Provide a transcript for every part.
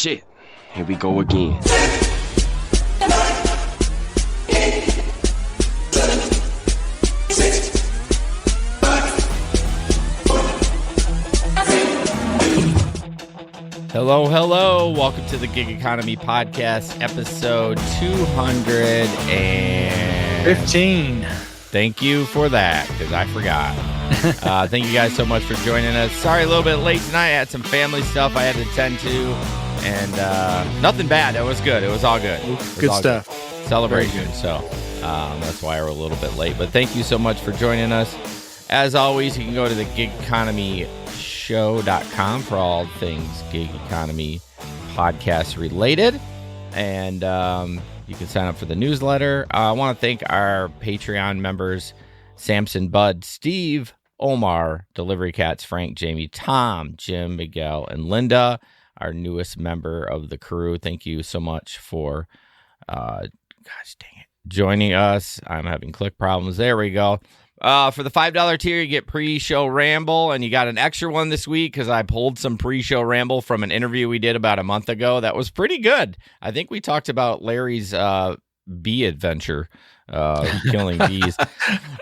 Shit, here we go again. Hello, hello. Welcome to the Gig Economy Podcast, episode 215. Thank you for that, because I forgot. Thank you guys so much for joining us. Sorry, a little bit late tonight. I had some family stuff I had to attend to, and nothing bad. It was good. It was all good. Good stuff. Good. Celebration. So that's why we're a little bit late. But thank you so much for joining us. As always, you can go to the gigeconomyshow.com for all things gig economy podcast related. And you can sign up for the newsletter. I want to thank our Patreon members, Samson, Bud, Steve, Omar, Delivery Cats, Frank, Jamie, Tom, Jim, Miguel, and Linda, our newest member of the crew. Thank you so much for, joining us. I'm having click problems. There we go. For the $5 tier, you get pre-show ramble, and you got an extra one this week because I pulled some pre-show ramble from an interview we did about a month ago. That was pretty good. I think we talked about Larry's bee adventure, killing bees.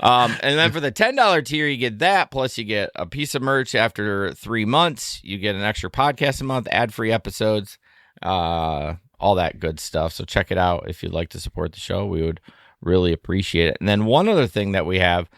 And then for the $10 tier, you get that, plus you get a piece of merch after 3 months. You get an extra podcast a month, ad-free episodes, all that good stuff. So check it out if you'd like to support the show. We would really appreciate it. And then one other thing that we have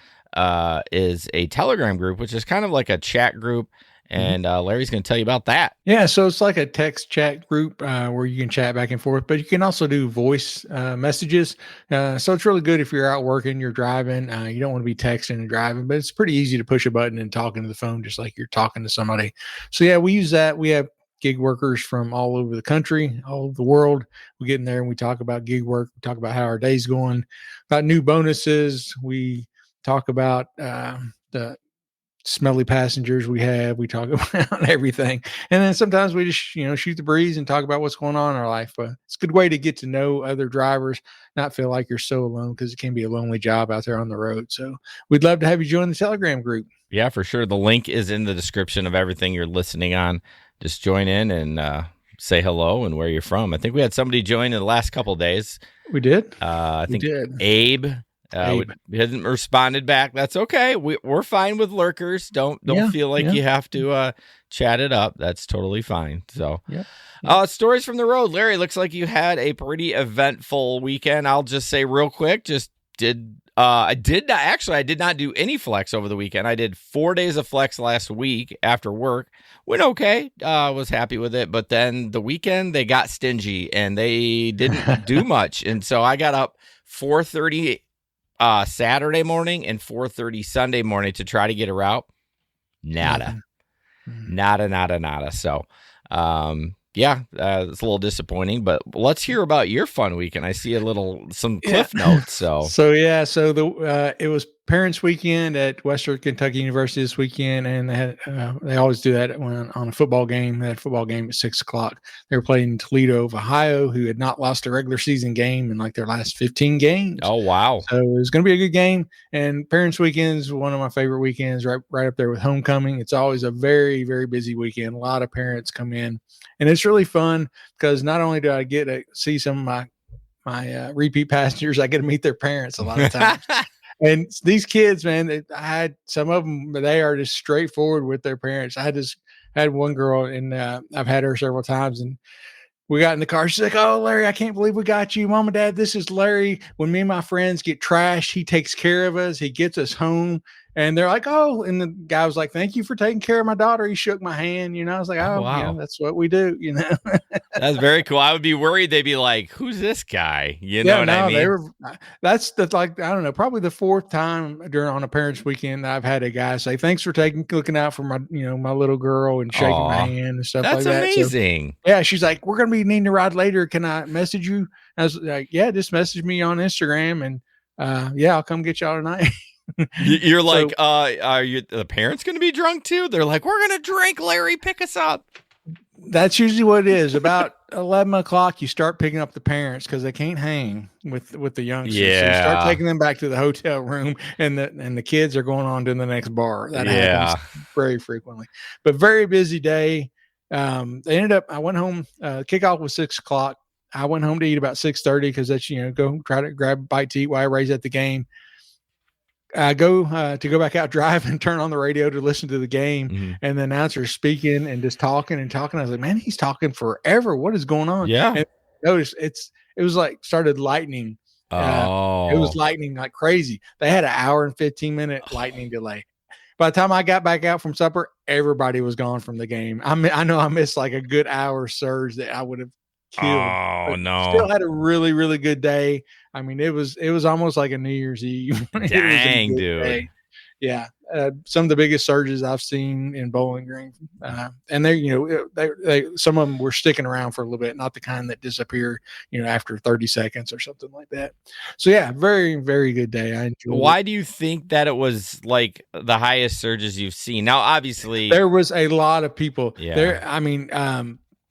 is a Telegram group, which is kind of like a chat group. And Larry's going to tell you about that. Yeah, so it's like a text chat group where you can chat back and forth, but you can also do voice messages. So it's really good if you're out working, you're driving. You don't want to be texting and driving, but it's pretty easy to push a button and talk into the phone just like you're talking to somebody. So yeah, we use that. We have gig workers from all over the country, all over the world. We get in there and we talk about gig work. We talk about how our day's going, about new bonuses. We talk about the smelly passengers we have. We talk about everything. And then sometimes we just, shoot the breeze and talk about what's going on in our life. But it's a good way to get to know other drivers, not feel like you're so alone, because it can be a lonely job out there on the road. So we'd love to have you join the Telegram group. Yeah, for sure. The link is in the description of everything you're listening on. Just join in and say hello and where you're from. I think we had somebody join in the last couple of days. We did? I think Abe. We hasn't responded back. That's okay. We're fine with lurkers. Don't feel like you have to chat it up. That's totally fine. So, stories from the road. Larry, looks like you had a pretty eventful weekend. I'll just say real quick, I did not do any flex over the weekend. I did 4 days of flex last week after work. Went okay. Was happy with it. But then the weekend, they got stingy and they didn't do much. And so I got up 4:30 Saturday morning and 4:30 Sunday morning to try to get a route. Nada. So, it's a little disappointing, but let's hear about your fun weekend. I see some cliff notes. So it was Parents Weekend at Western Kentucky University this weekend, and they always do that on a football game. They had a football game at 6:00. They were playing Toledo of Ohio, who had not lost a regular season game in like their last 15 games. Oh wow! So it was going to be a good game. And Parents Weekend is one of my favorite weekends, right up there with homecoming. It's always a very, very busy weekend. A lot of parents come in, and it's really fun because not only do I get to see some of my repeat passengers, I get to meet their parents a lot of times. And these kids, man, I had some of them, they are just straightforward with their parents. I had one girl, and I've had her several times, and we got in the car. She's like, "Oh, Larry, I can't believe we got you. Mom and Dad, this is Larry. When me and my friends get trashed, he takes care of us. He gets us home." And they're like, "Oh," and the guy was like, "Thank you for taking care of my daughter." He shook my hand, I was like, "Oh, wow. That's what we do, That's very cool. I would be worried they'd be like, "Who's this guy?" I mean? That's I don't know, probably the fourth time on a Parents Weekend I've had a guy say, "Thanks for looking out for my, my little girl," and shaking my hand and stuff like that. That's amazing. So, yeah, she's like, "We're gonna be needing to ride later. Can I message you?" I was like, "Yeah, just message me on Instagram, and I'll come get y'all tonight." You're like, are the parents going to be drunk too? They're like, "We're going to drink, Larry, pick us up." That's usually what it is. About 11 o'clock, you start picking up the parents because they can't hang with the youngsters. Yeah. So you start taking them back to the hotel room, and the kids are going on to the next bar. That happens very frequently. But very busy day. they ended up. I went home. Kickoff was 6 o'clock. I went home to eat about 6:30 because that's go try to grab a bite to eat while I raised at the game. I go back out drive and turn on the radio to listen to the game, and the announcer's speaking and just talking and talking. I was like, man, he's talking forever. What is going on? Yeah. And notice it was like started lightning. It was lightning like crazy. They had an hour and 15-minute lightning delay. By the time I got back out from supper, everybody was gone from the game. I know I missed like a good hour surge that I would have killed. Oh no! Still had a really, really good day. I mean, it was almost like a New Year's Eve. Dang, dude. Day. Yeah, some of the biggest surges I've seen in Bowling Green, and they some of them were sticking around for a little bit, not the kind that disappear, after 30 seconds or something like that. So yeah, very, very good day. I enjoyed Why it. do you think that it was like the highest surges you've seen? Now, obviously, There was a lot of people Yeah. there. I mean,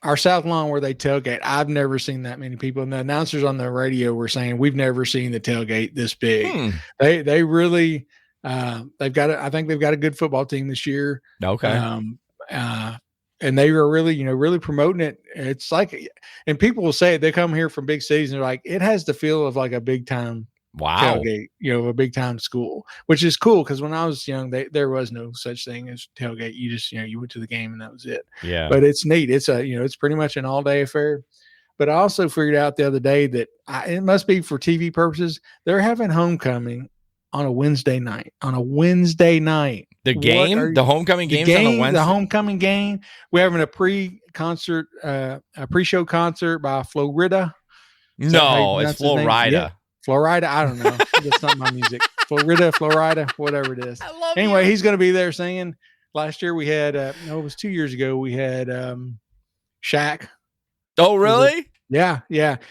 our South Lawn where they tailgate, I've never seen that many people. And the announcers on the radio were saying, we've never seen the tailgate this big. They really, I think they've got a good football team this year. Okay. And they were really, really promoting it. It's like, and people will say it, they come here from big cities and they're like, it has the feel of like a big time tailgate, a big time school, which is cool. Cause when I was young, there was no such thing as tailgate. You just, you went to the game and that was it. Yeah. But it's neat. It's it's pretty much an all day affair. But I also figured out the other day that it must be for TV purposes. They're having homecoming on a Wednesday night. The game, the homecoming game's on a Wednesday. The homecoming game. We're having a pre-concert, a pre-show concert by Florida. No, it's Florida. Yeah. Florida, I don't know. That's not my music. Florida, whatever it is. Anyway, he's going to be there singing. Last year we had, it was 2 years ago. We had Shaq. Oh, really? Yeah.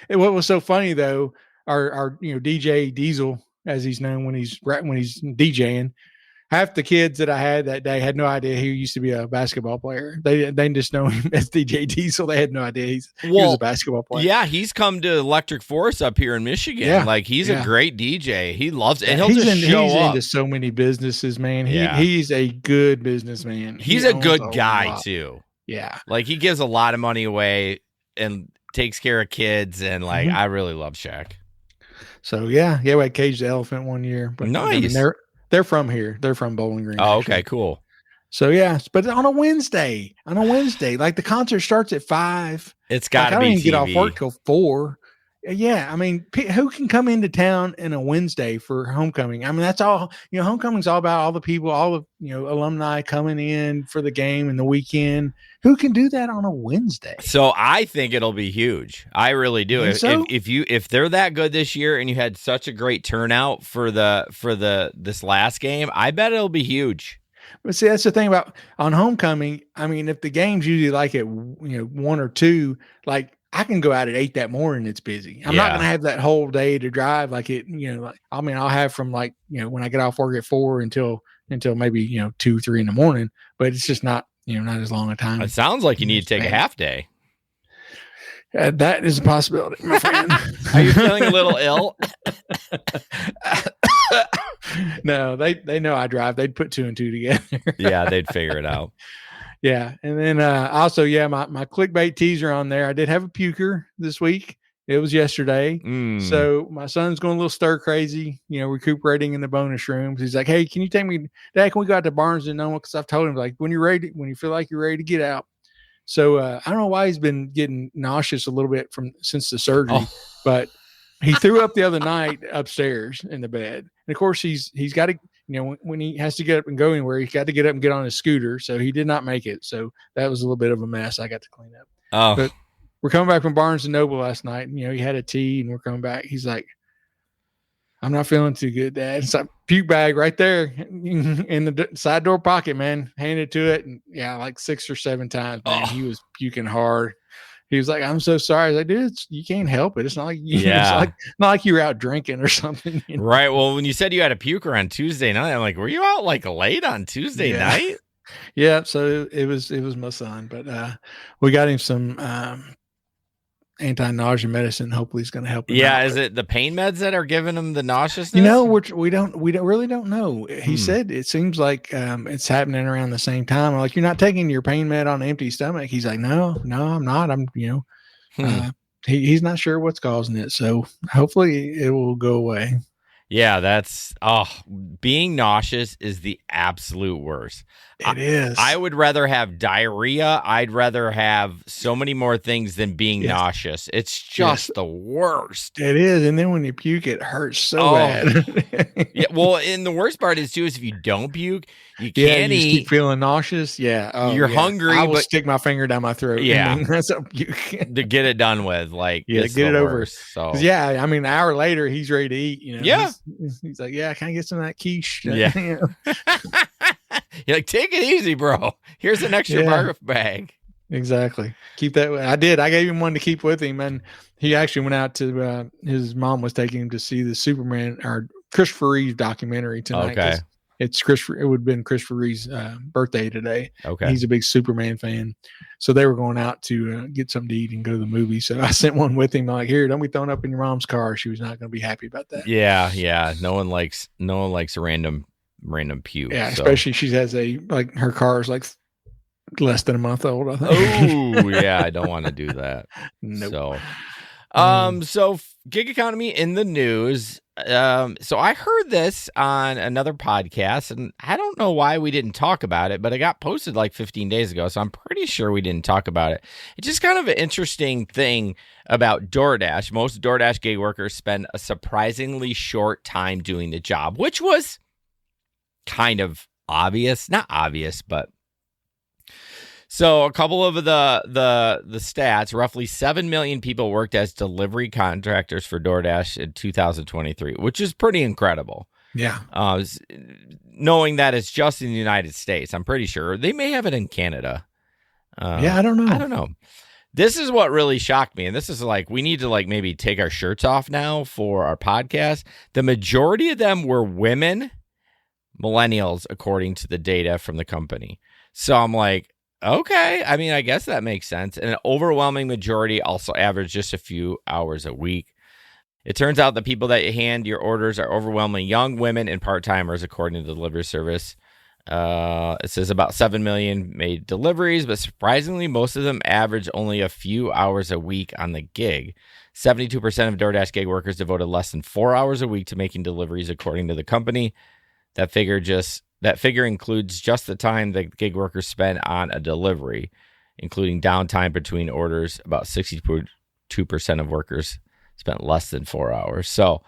And what was so funny though, our DJ Diesel, as he's known when he's DJing, half the kids that I had that day had no idea he used to be a basketball player. They just know him as DJ Diesel. They had no idea he was a basketball player. Yeah, he's come to Electric Force up here in Michigan. Yeah, like he's a great DJ. He loves it. And he's up. into so many businesses, man. He's a good businessman. He's a good guy too. Yeah. Like he gives a lot of money away and takes care of kids. And like, I really love Shaq. So we had Cage the Elephant one year. But nice. They're from here. They're from Bowling Green. Oh, okay, cool. So but on a Wednesday, like the concert starts at 5. It's got to be. I don't even TV. get off work till 4. Yeah, I mean, who can come into town in a Wednesday for homecoming? I mean, that's all. Homecoming's all about all the people, all the alumni coming in for the game and the weekend. Who can do that on a Wednesday? So I think it'll be huge. I really do. If they're that good this year and you had such a great turnout for this last game, I bet it'll be huge. But see, that's the thing about on homecoming. I mean, if the game's usually like at 1 or 2, like I can go out at 8 that morning. It's busy. I'm not going to have that whole day to drive like it. I'll have from like when I get off work at 4 until maybe 2, 3 in the morning. But it's just not not as long a time. It sounds like you need to take a half day. That is a possibility, my friend. Are you feeling a little ill? No, they know I drive. They'd put 2 and 2 together. Yeah, they'd figure it out. Yeah. And then also, my clickbait teaser on there. I did have a puker this week. It was yesterday. So my son's going a little stir crazy, recuperating in the bonus rooms. He's like, hey, can you take me, Dad, can we go out to Barnes and Noble? Because I've told him, like, when you feel like you're ready to get out. So I don't know why he's been getting nauseous a little bit since the surgery, but he threw up the other night upstairs in the bed. And of course he's got to, when he has to get up and go anywhere, he's got to get up and get on his scooter. So he did not make it. So that was a little bit of a mess I got to clean up. Oh, but we're coming back from Barnes and Noble last night. And, he had a tea and we're coming back. He's like, I'm not feeling too good, Dad. It's like puke bag right there in the side door pocket, man. Handed to it. And like 6 or 7 times, man. He was puking hard. He was like, I'm so sorry. I was like, dude, you can't help it. It's not like not like you were out drinking or something. Right. Well, when you said you had a puker on Tuesday night, I'm like, were you out like late on Tuesday night? Yeah. So it was my son, but we got him some anti-nausea medicine. Hopefully, it's going to help him Yeah, out. is it the pain meds that are giving him the nauseousness? You know, which we don't really don't know. He Hmm. said it seems like it's happening around the same time. I'm like, you're not taking your pain med on an empty stomach. He's like, no, I'm not. I'm, he's not sure what's causing it. So hopefully it will go away. Yeah, being nauseous is the absolute worst. It is. I would rather have diarrhea. I'd rather have so many more things than being nauseous. It's just the worst. It is. And then when you puke, it hurts so bad. Yeah. Well, and the worst part is too, is if you don't puke, you can't you eat. keep feeling nauseous. Yeah. You're hungry. I will but stick my finger down my throat. Yeah. And that's a puke. To get it done with. Like, get it over. So yeah, I mean, an hour later, he's ready to eat. Yeah. He's like, yeah, can I get some of that quiche? Yeah. You're like, take it easy, bro. Here's an extra barf bag. Exactly. Keep that. I did. I gave him one to keep with him, and he actually went out to. His mom was taking him to see the Superman or Christopher Reeve documentary tonight. Okay. It's Christopher. It would have been Christopher Reeve's birthday today. Okay. He's a big Superman fan, so they were going out to get something to eat and go to the movie. So I sent one with him. Like, here, don't be throwing up in your mom's car. She was not going to be happy about that. Yeah. No one likes a random puke. Yeah, especially she has her car is like less than a month old, I think. Oh, yeah, I don't want to do that. Nope. So gig economy in the news. So I heard this on another podcast, and I don't know why we didn't talk about it, but it got posted like 15 days ago, so I'm pretty sure we didn't talk about it. It's just kind of an interesting thing about DoorDash. Most DoorDash gig workers spend a surprisingly short time doing the job, which was kind of obvious. Not obvious, but so a couple of the stats, roughly 7 million people worked as delivery contractors for DoorDash in 2023, which is pretty incredible. Yeah. Knowing that it's just in the United States, I'm pretty sure they may have it in Canada. I don't know. This is what really shocked me. And this is like, we need to like maybe take our shirts off now for our podcast. The majority of them were women, millennials, according to the data from the company. So I'm like, okay. I mean, I guess that makes sense. And an overwhelming majority also average just a few hours a week. It turns out the people that hand your orders are overwhelmingly young women and part-timers, according to the delivery service. It says about 7 million made deliveries, but surprisingly, most of them average only a few hours a week on the gig. 72% of DoorDash gig workers devoted less than 4 hours a week to making deliveries, according to the company. That figure includes just the time the gig workers spend on a delivery, including downtime between orders. About 62% of workers spent less than 4 hours. So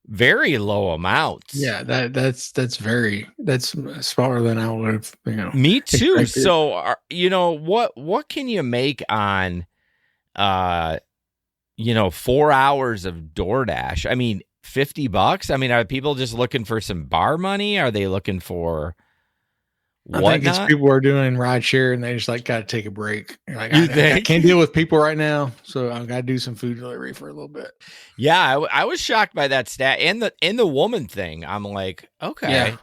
very low amounts. Yeah, that's smaller than I would have. Me too. expected. So what can you make on 4 hours of DoorDash? I mean, $50. I mean, are people just looking for some bar money? Are they looking for I think it's people are doing ride share and they just like got to take a break. Like, I can't deal with people right now, so I've got to do some food delivery for a little bit. Yeah, I was shocked by that stat and the woman thing. I'm like, okay,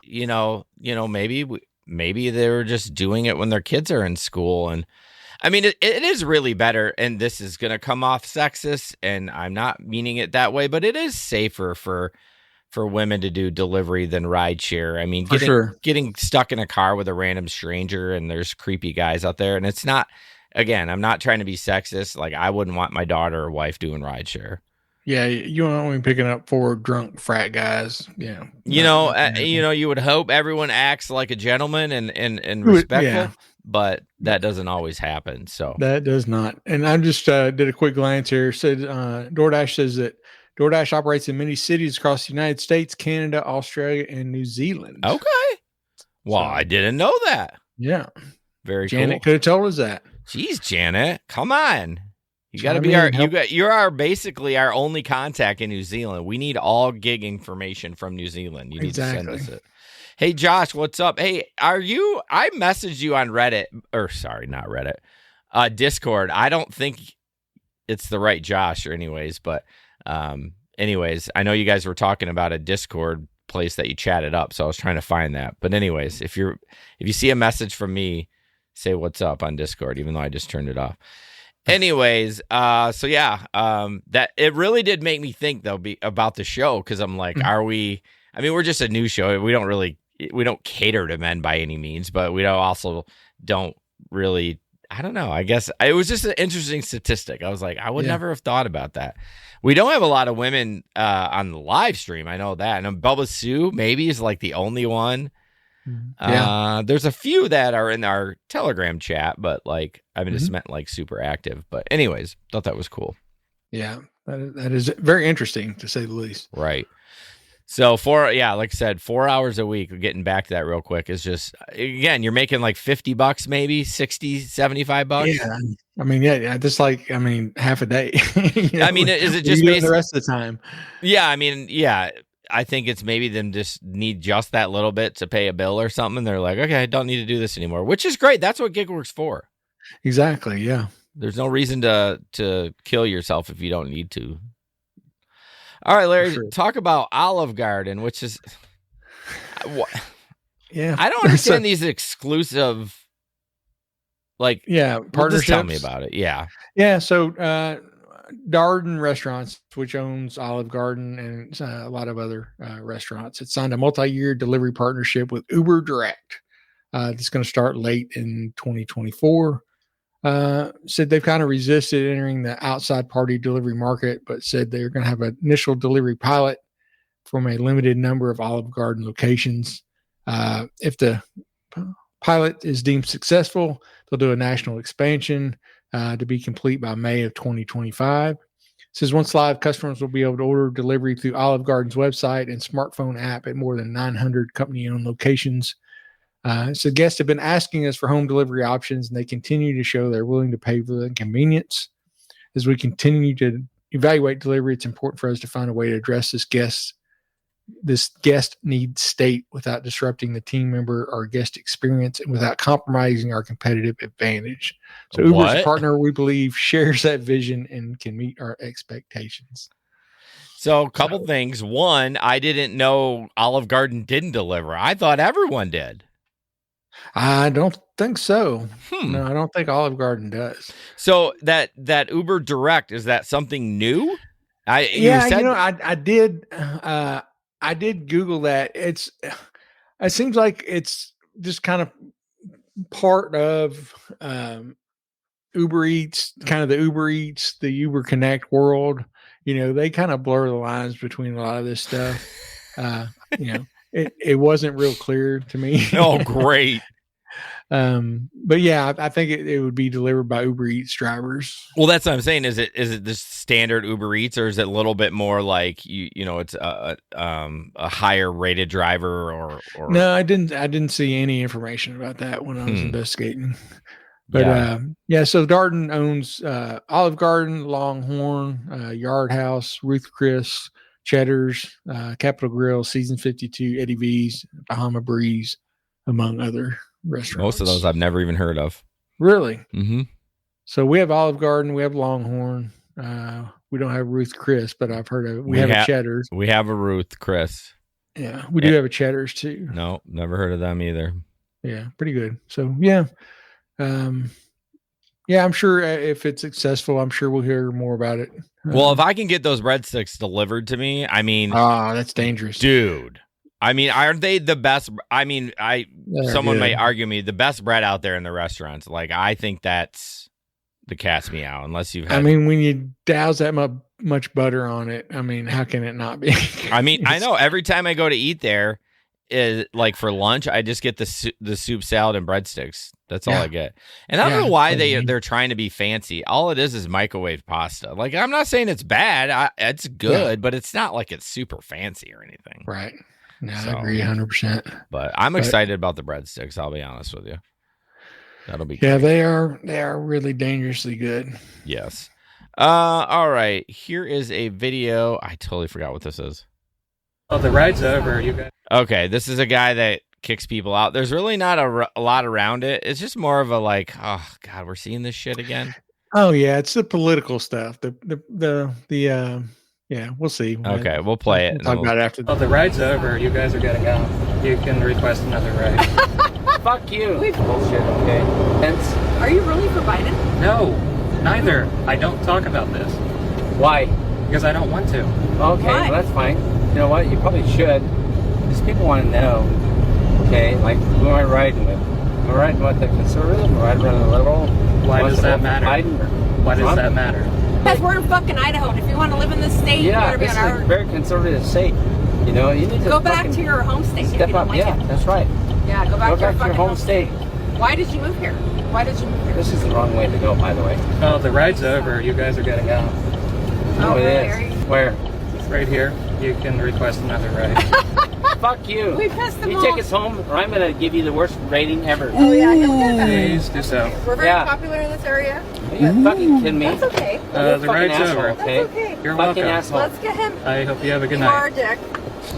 maybe they were just doing it when their kids are in school. And I mean, it is really better, and this is going to come off sexist, and I'm not meaning it that way, but it is safer for women to do delivery than rideshare. I mean, getting stuck in a car with a random stranger, and there's creepy guys out there, and it's not, again, I'm not trying to be sexist. Like, I wouldn't want my daughter or wife doing rideshare. Yeah, you don't want me picking up 4 drunk frat guys. Yeah, you would hope everyone acts like a gentleman and respectful, but that doesn't always happen. So that does not. And I just did a quick glance here. Said DoorDash says that DoorDash operates in many cities across the United States, Canada, Australia, and New Zealand. Okay. Well, I didn't know that. Yeah. Very Janet cool. could have told us that. Jeez, Janet, come on. You got to be you're basically our only contact in New Zealand. We need all gig information from New Zealand. You need to send us it. Hey, Josh, what's up? Hey, I messaged you on Reddit, or sorry, not Reddit, Discord. I don't think it's the right Josh but anyways, I know you guys were talking about a Discord place that you chatted up, so I was trying to find that. But anyways, if you see a message from me, say what's up on Discord, even though I just turned it off. Anyways, so yeah, that it really did make me think though about the show, because I'm like, are we? I mean, we're just a news show. We don't cater to men by any means, but we don't really. I don't know. I guess it was just an interesting statistic. I was like, I would never have thought about that. We don't have a lot of women on the live stream. I know that. And Bubba Sue maybe is like the only one. There's a few that are in our Telegram chat, but like I just meant like super active. But anyways, thought that was cool. Yeah, that is very interesting to say the least. Right. So like I said, 4 hours a week, getting back to that real quick, is just, again, you're making like $50, maybe 60, $75. Yeah. I mean, just like, half a day. I mean, is it just the rest of the time? Yeah. I mean, yeah, I think it's maybe them just need just that little bit to pay a bill or something. They're like, okay, I don't need to do this anymore, which is great. That's what gig work's for. Exactly. Yeah. There's no reason to kill yourself if you don't need to. All right, Larry, talk about Olive Garden, which is what? Yeah, I don't understand these exclusive, partnerships. Just tell me about it. Yeah. So Darden Restaurants, which owns Olive Garden and a lot of other restaurants, it signed a multi-year delivery partnership with Uber Direct. That's going to start late in 2024. Said they've kind of resisted entering the outside party delivery market, but said they're going to have an initial delivery pilot from a limited number of Olive Garden locations. If the pilot is deemed successful, they'll do a national expansion to be complete by May of 2025. Says once live, customers will be able to order delivery through Olive Garden's website and smartphone app at more than 900 company-owned locations. So guests have been asking us for home delivery options, and they continue to show they're willing to pay for the inconvenience. As we continue to evaluate delivery, it's important for us to find a way to address this guest need state without disrupting the team member or guest experience and without compromising our competitive advantage. So Uber's partner, we believe, shares that vision and can meet our expectations. So a couple things. One, I didn't know Olive Garden didn't deliver. I thought everyone did. I don't think so. No, I don't think Olive Garden does. So that Uber Direct, is that something new? I did Google that. It seems like it's just kind of part of Uber Eats, kind of the Uber Eats, the Uber Connect world. They kind of blur the lines between a lot of this stuff. It wasn't real clear to me. Oh, great. But yeah, I think it would be delivered by Uber Eats drivers. Well, that's what I'm saying. Is it this standard Uber Eats, or is it a little bit more like it's a higher rated driver or? No, I didn't see any information about that when I was investigating. But so Darden owns Olive Garden, Longhorn, Yard House, Ruth Chris, Cheddar's, Capitol Grill, Season 52, Eddie V's, Bahama Breeze, among other restaurants. Most of those I've never even heard of. Really? Mm-hmm. So we have Olive Garden, we have Longhorn. We don't have Ruth Chris, but I've heard of it. We have a Cheddar's. We have a Ruth Chris. Yeah, we do have a Cheddar's too. No, never heard of them either. Yeah, pretty good. So yeah. I'm sure if it's successful, I'm sure we'll hear more about it. Well, if I can get those breadsticks delivered to me, that's dangerous, dude. Aren't they the best? Someone may argue me the best bread out there in the restaurants. Like, I think that's the cat's meow. Unless you've had, when you douse that much butter on it, how can it not be? I know every time I go to eat there, is like for lunch, I just get the soup, salad, and breadsticks. That's all I get. And I don't know why they're trying to be fancy. All it is microwave pasta. Like, I'm not saying it's bad. It's good, but it's not like it's super fancy or anything. Right. No, I agree 100%. But I'm excited about the breadsticks. I'll be honest with you. That'll be great. They are really dangerously good. Yes. All right. Here is a video. I totally forgot what this is. Oh, the ride's over. You guys. Okay, this is a guy that kicks people out. There's really not a lot around it. It's just more of a like, oh God, we're seeing this shit again. Oh yeah, it's the political stuff. We'll see. Okay, we'll play it. We'll talk about it after. Oh, the ride's over. You guys are getting out. You can request another ride. Fuck you. Bullshit. Okay. Are you really for Biden? No. Neither. I don't talk about this Why? because I don't want to. Okay, Why? well, that's fine. You know what? You probably should. Because people want to know. Okay, like who am I riding with? Am I riding with the conservative? Am I riding with the liberal? Why Wants does to that vote for matter? Biden or Why does Trump? that matter? Because we're in fucking Idaho, and if you want to live in this state, Yeah, you're going this to is be a on our... very conservative state. You know, you need to Go back fucking to your home state if you step don't up. like Yeah, it. that's right. Yeah, go back Go to your back to your fucking home state. Why did you move here? Why did you move here? This is the wrong way to go, by the way. Oh, the ride's over. You guys are getting out. No, it really? is. Where? Right here. You can request another ride. Fuck you. We pissed them You off. take us home, or I'm going to give you the worst rating ever. Oh, yeah, you'll get that. Please do so. We're very Yeah. popular in this area. Are you fucking kidding me? That's okay. The Fucking ride's asshole, over. okay? That's okay. You're Fucking welcome. asshole. Let's get him. I hope you have a good You are a night. dick.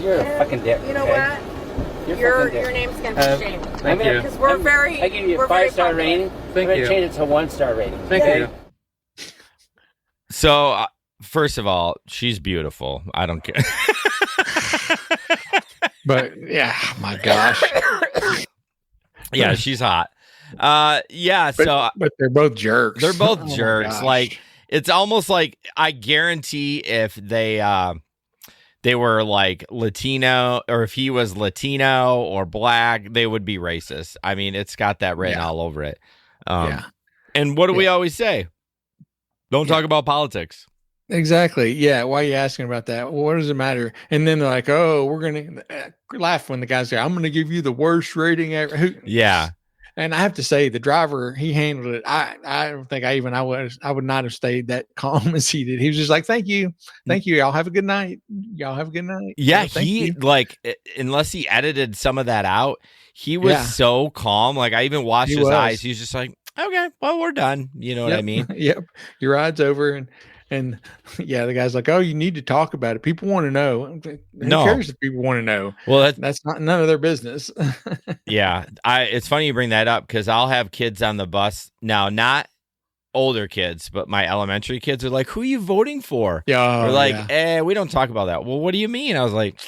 You're a fucking dick. You know okay? what? You're a fucking dick. Your name's going to be shamed. Thank you. Because we're very... I give you we're a very 5-star popular. rating. Thank I'm going you. to change it to a 1-star rating. Thank okay? you. So, first of all, she's beautiful. I don't care. But yeah, my gosh. Yeah, she's hot. Yeah, But, so but they're both jerks. they're both Oh my jerks. gosh. Like, it's almost like I guarantee if they were like Latino, or if he was Latino or black, they would be racist. I mean, it's got that written Yeah. all over it. Yeah. And what do we always say? Don't talk about politics. Exactly. Yeah. Why are you asking about that? Well, what does it matter? And then they're like, "Oh, we're gonna laugh when the guys say, I'm gonna give you the worst rating ever." Yeah. And I have to say, the driver, he handled it. I don't think I would not have stayed that calm as he did. He was just like, "Thank you, y'all have a good night. Y'all have a good night." Yeah, Thank he you." like, unless he edited some of that out, he was so calm. Like, I even watched He his was. eyes. He was just like, "Okay, well, we're done." You know what I Yep. mean? Yep. Your ride's over, and yeah, the guy's like, "Oh, you need to talk about it. People want to know." I'm like, Who No. cares if people want to know? Well, That's not none of their business. yeah, it's funny you bring that up because I'll have kids on the bus now, not older kids, but my elementary kids are like, "Who are you voting for?" Yeah, They're like, we don't talk about that. Well, what do you mean? I was like,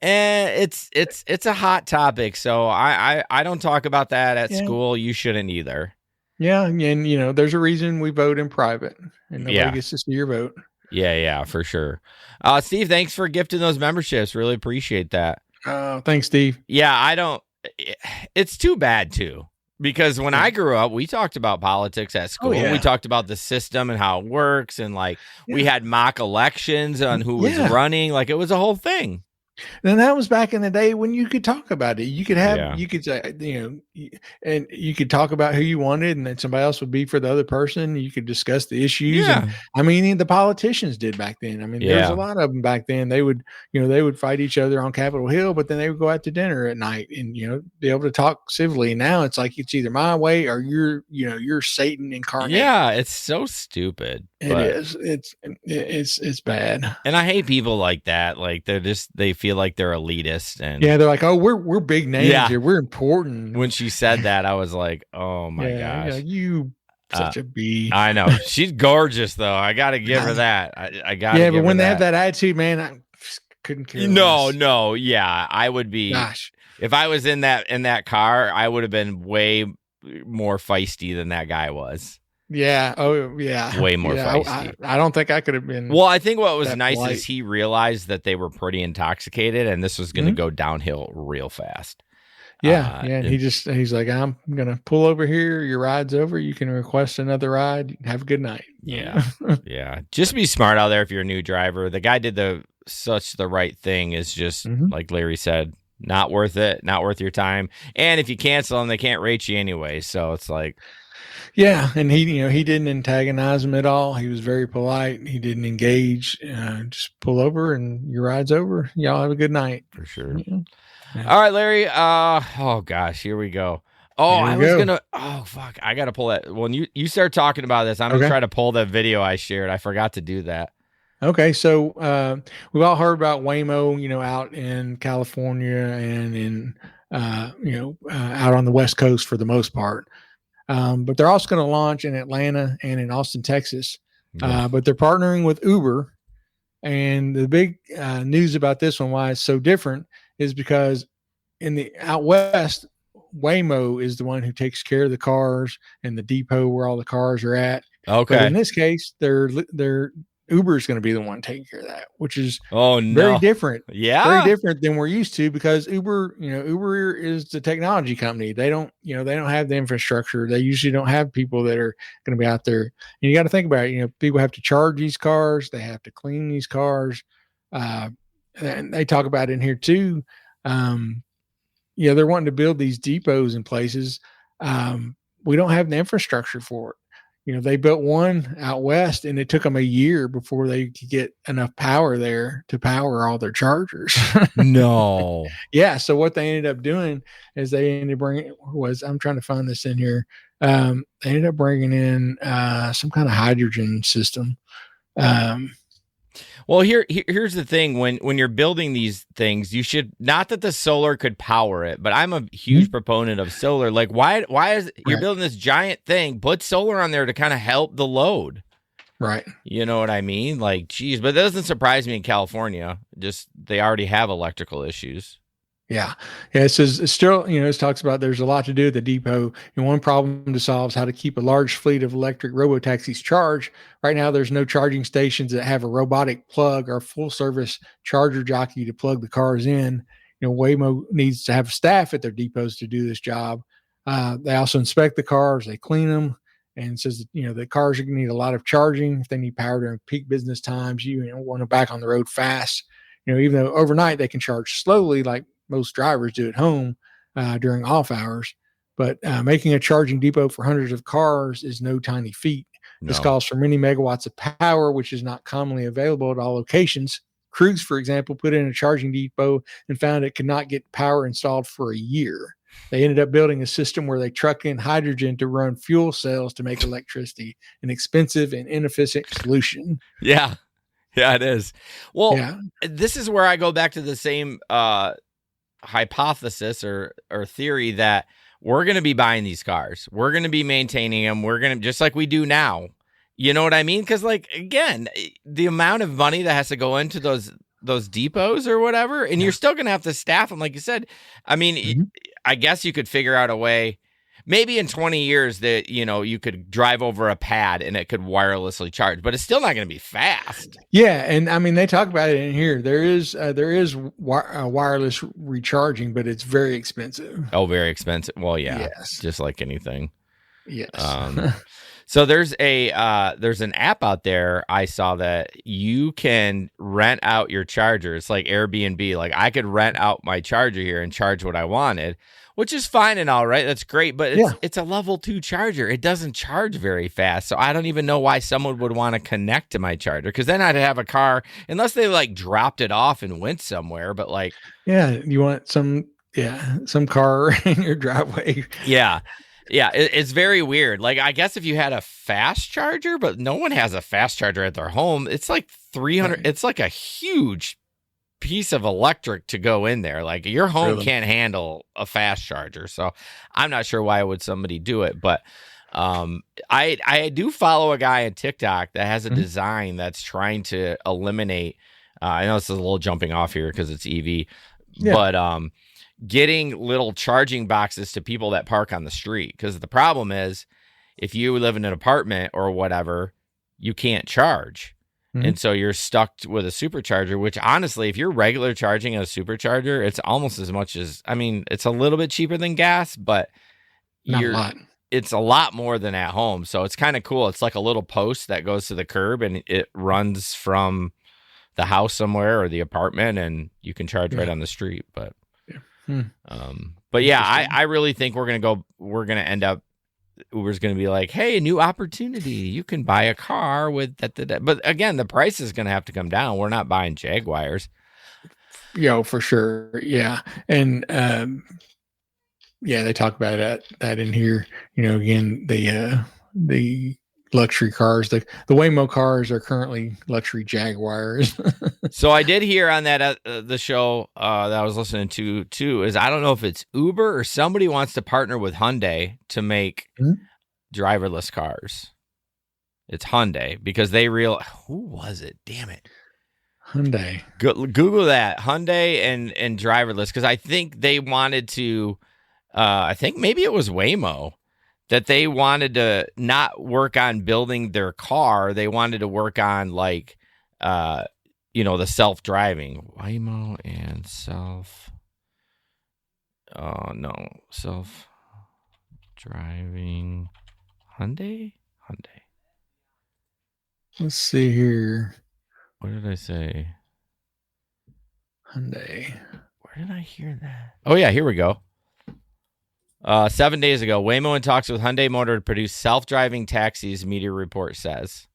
it's a hot topic, so I don't talk about that at school. You shouldn't either. yeah, and there's a reason we vote in private, and nobody gets to see your vote. Yeah, for sure. Steve, thanks for gifting those memberships. Really appreciate that. Thanks, Steve. Yeah, it's too bad too. Because when I grew up, we talked about politics at school. yeah. We talked about the system and how it works. And like we had mock elections on who was running. Like it was a whole thing. And that was back in the day when you could talk about it. You could have, Yeah. you could say, and you could talk about who you wanted, and then somebody else would be for the other person. You could discuss the issues. Yeah. And, I mean, the politicians did back then. I mean, there's Yeah. a lot of them back then. They would, they would fight each other on Capitol Hill, but then they would go out to dinner at night and, be able to talk civilly. Now it's like, it's either my way or you're Satan incarnate. Yeah, it's so stupid. It is. It's bad. And I hate people like that. Like they feel like they're elitist. And Yeah, they're like, oh, we're big names Yeah. here. We're important. when she said that, I was like, oh my gosh. Yeah, you such a bee. I know. She's gorgeous though. I gotta give her that. I gotta Yeah, give but when her they have that attitude, man, I couldn't care less. No, yeah. I would be Gosh. if I was in that car, I would have been way more feisty than that guy was. Yeah. Oh, yeah. Way more Yeah, feisty. I don't think I could have been. Well, I think what was that nice polite. is he realized that they were pretty intoxicated and this was going to go downhill real fast. Yeah. And he's like, I'm going to pull over here. Your ride's over. You can request another ride. Have a good night. Yeah. Yeah. Just be smart out there if you're a new driver. The guy did the right thing is just like Larry said, not worth it, not worth your time. And if you cancel them, they can't rate you anyway. So it's like, yeah. And he didn't antagonize him at all. He was very polite. He didn't engage. Just pull over and your ride's over. Y'all have a good night. for sure. Yeah. All right, Larry. Oh gosh, here we go. Oh, Here I we was go. gonna. Oh fuck, I gotta pull that. When you start talking about this, I'm gonna Okay. try to pull that video I shared. I forgot to do that. Okay, so we've all heard about Waymo, out in California and in out on the West Coast for the most part. But they're also going to launch in Atlanta and in Austin, Texas. But they're partnering with Uber. And the big news about this one, why it's so different, is because in the out west, Waymo is the one who takes care of the cars and the depot where all the cars are at. But Okay. in this case, they're Uber is going to be the one taking care of that, which is Oh no. very different. Yeah. Very different than we're used to, because Uber is the technology company. They don't have the infrastructure. They usually don't have people that are going to be out there. And you got to think about it. People have to charge these cars. They have to clean these cars. And they talk about it in here too. They're wanting to build these depots in places. We don't have the infrastructure for it. They built one out west, and it took them a year before they could get enough power there to power all their chargers. No. Yeah. So what they ended up doing is they ended up bringing I'm trying to find this in here. They ended up bringing in some kind of hydrogen system. Well, here's the thing. When you're building these things, you should, not that the solar could power it, but I'm a huge proponent of solar. Like, why is you're building this giant thing? Put solar on there to kind of help the load. Right. You know what I mean? Like, geez, but that doesn't surprise me in California. Just they already have electrical issues. Yeah. It says it's still, it talks about there's a lot to do at the depot. And one problem to solve is how to keep a large fleet of electric robotaxis charged. Right now, there's no charging stations that have a robotic plug or full service charger jockey to plug the cars in. Waymo needs to have staff at their depots to do this job. They also inspect the cars, they clean them, and it says, the cars are going to need a lot of charging. If they need power during peak business times, you want them back on the road fast. Even though overnight they can charge slowly, like most drivers do at home during off hours. But making a charging depot for hundreds of cars is no tiny feat. No. This calls for many megawatts of power, which is not commonly available at all locations. Cruise, for example, put in a charging depot and found it could not get power installed for a year. They ended up building a system where they truck in hydrogen to run fuel cells to make electricity, an expensive and inefficient solution. Yeah. Yeah, it is. Well, This is where I go back to the same hypothesis or theory that we're going to be buying these cars. We're going to be maintaining them. We're going to, just like we do now. You know what I mean? Because, like, again, the amount of money that has to go into those depots or whatever, and you're still going to have to staff them, like you said. I mean, I guess you could figure out a way. Maybe in 20 years that, you could drive over a pad and it could wirelessly charge, but it's still not going to be fast. Yeah. And I mean, they talk about it in here. There is wireless recharging, but it's very expensive. Oh, very expensive. Well, yeah, yes. Just like anything. Yes. So there's an app out there. I saw that you can rent out your charger. It's like Airbnb. Like, I could rent out my charger here and charge what I wanted, which is fine and all right. That's great. But it's a level 2 charger. It doesn't charge very fast. So I don't even know why someone would want to connect to my charger, because then I'd have a car, unless they like dropped it off and went somewhere. But like, you want some car in your driveway. Yeah. Yeah, it's very weird. Like, I guess if you had a fast charger, but no one has a fast charger at their home. It's like 300. Right. It's like a huge piece of electric to go in there. Like, your home can't handle a fast charger. So I'm not sure why would somebody do it. But I do follow a guy on TikTok that has a design that's trying to eliminate. I know this is a little jumping off here because it's EV, but getting little charging boxes to people that park on the street. Because the problem is, if you live in an apartment or whatever, you can't charge. And so you're stuck with a supercharger, which honestly, if you're regular charging a supercharger, it's almost as much as, I mean, it's a little bit cheaper than gas, but it's a lot more than at home. So it's kind of cool. It's like a little post that goes to the curb and it runs from the house somewhere or the apartment, and you can charge right on the street. But I really think we're going to end up, Uber's going to be like, hey, new opportunity. You can buy a car with that. But again, the price is going to have to come down. We're not buying Jaguars. For sure. Yeah. And, they talk about that in here, again, the luxury cars, the Waymo cars are currently luxury Jaguars. So I did hear on that the show that I was listening to too, is I don't know if it's Uber or somebody wants to partner with Hyundai to make driverless cars. It's Hyundai because they who was it? Damn it. Hyundai. Google that, Hyundai and driverless, because I think they wanted to. I think maybe it was Waymo that they wanted to not work on building their car. They wanted to work on like, the self-driving. Waymo and self-driving Hyundai? Let's see here. What did I say? Hyundai. Where did I hear that? Oh, yeah, here we go. 7 days ago, Waymo in talks with Hyundai Motor to produce self-driving taxis, media report says.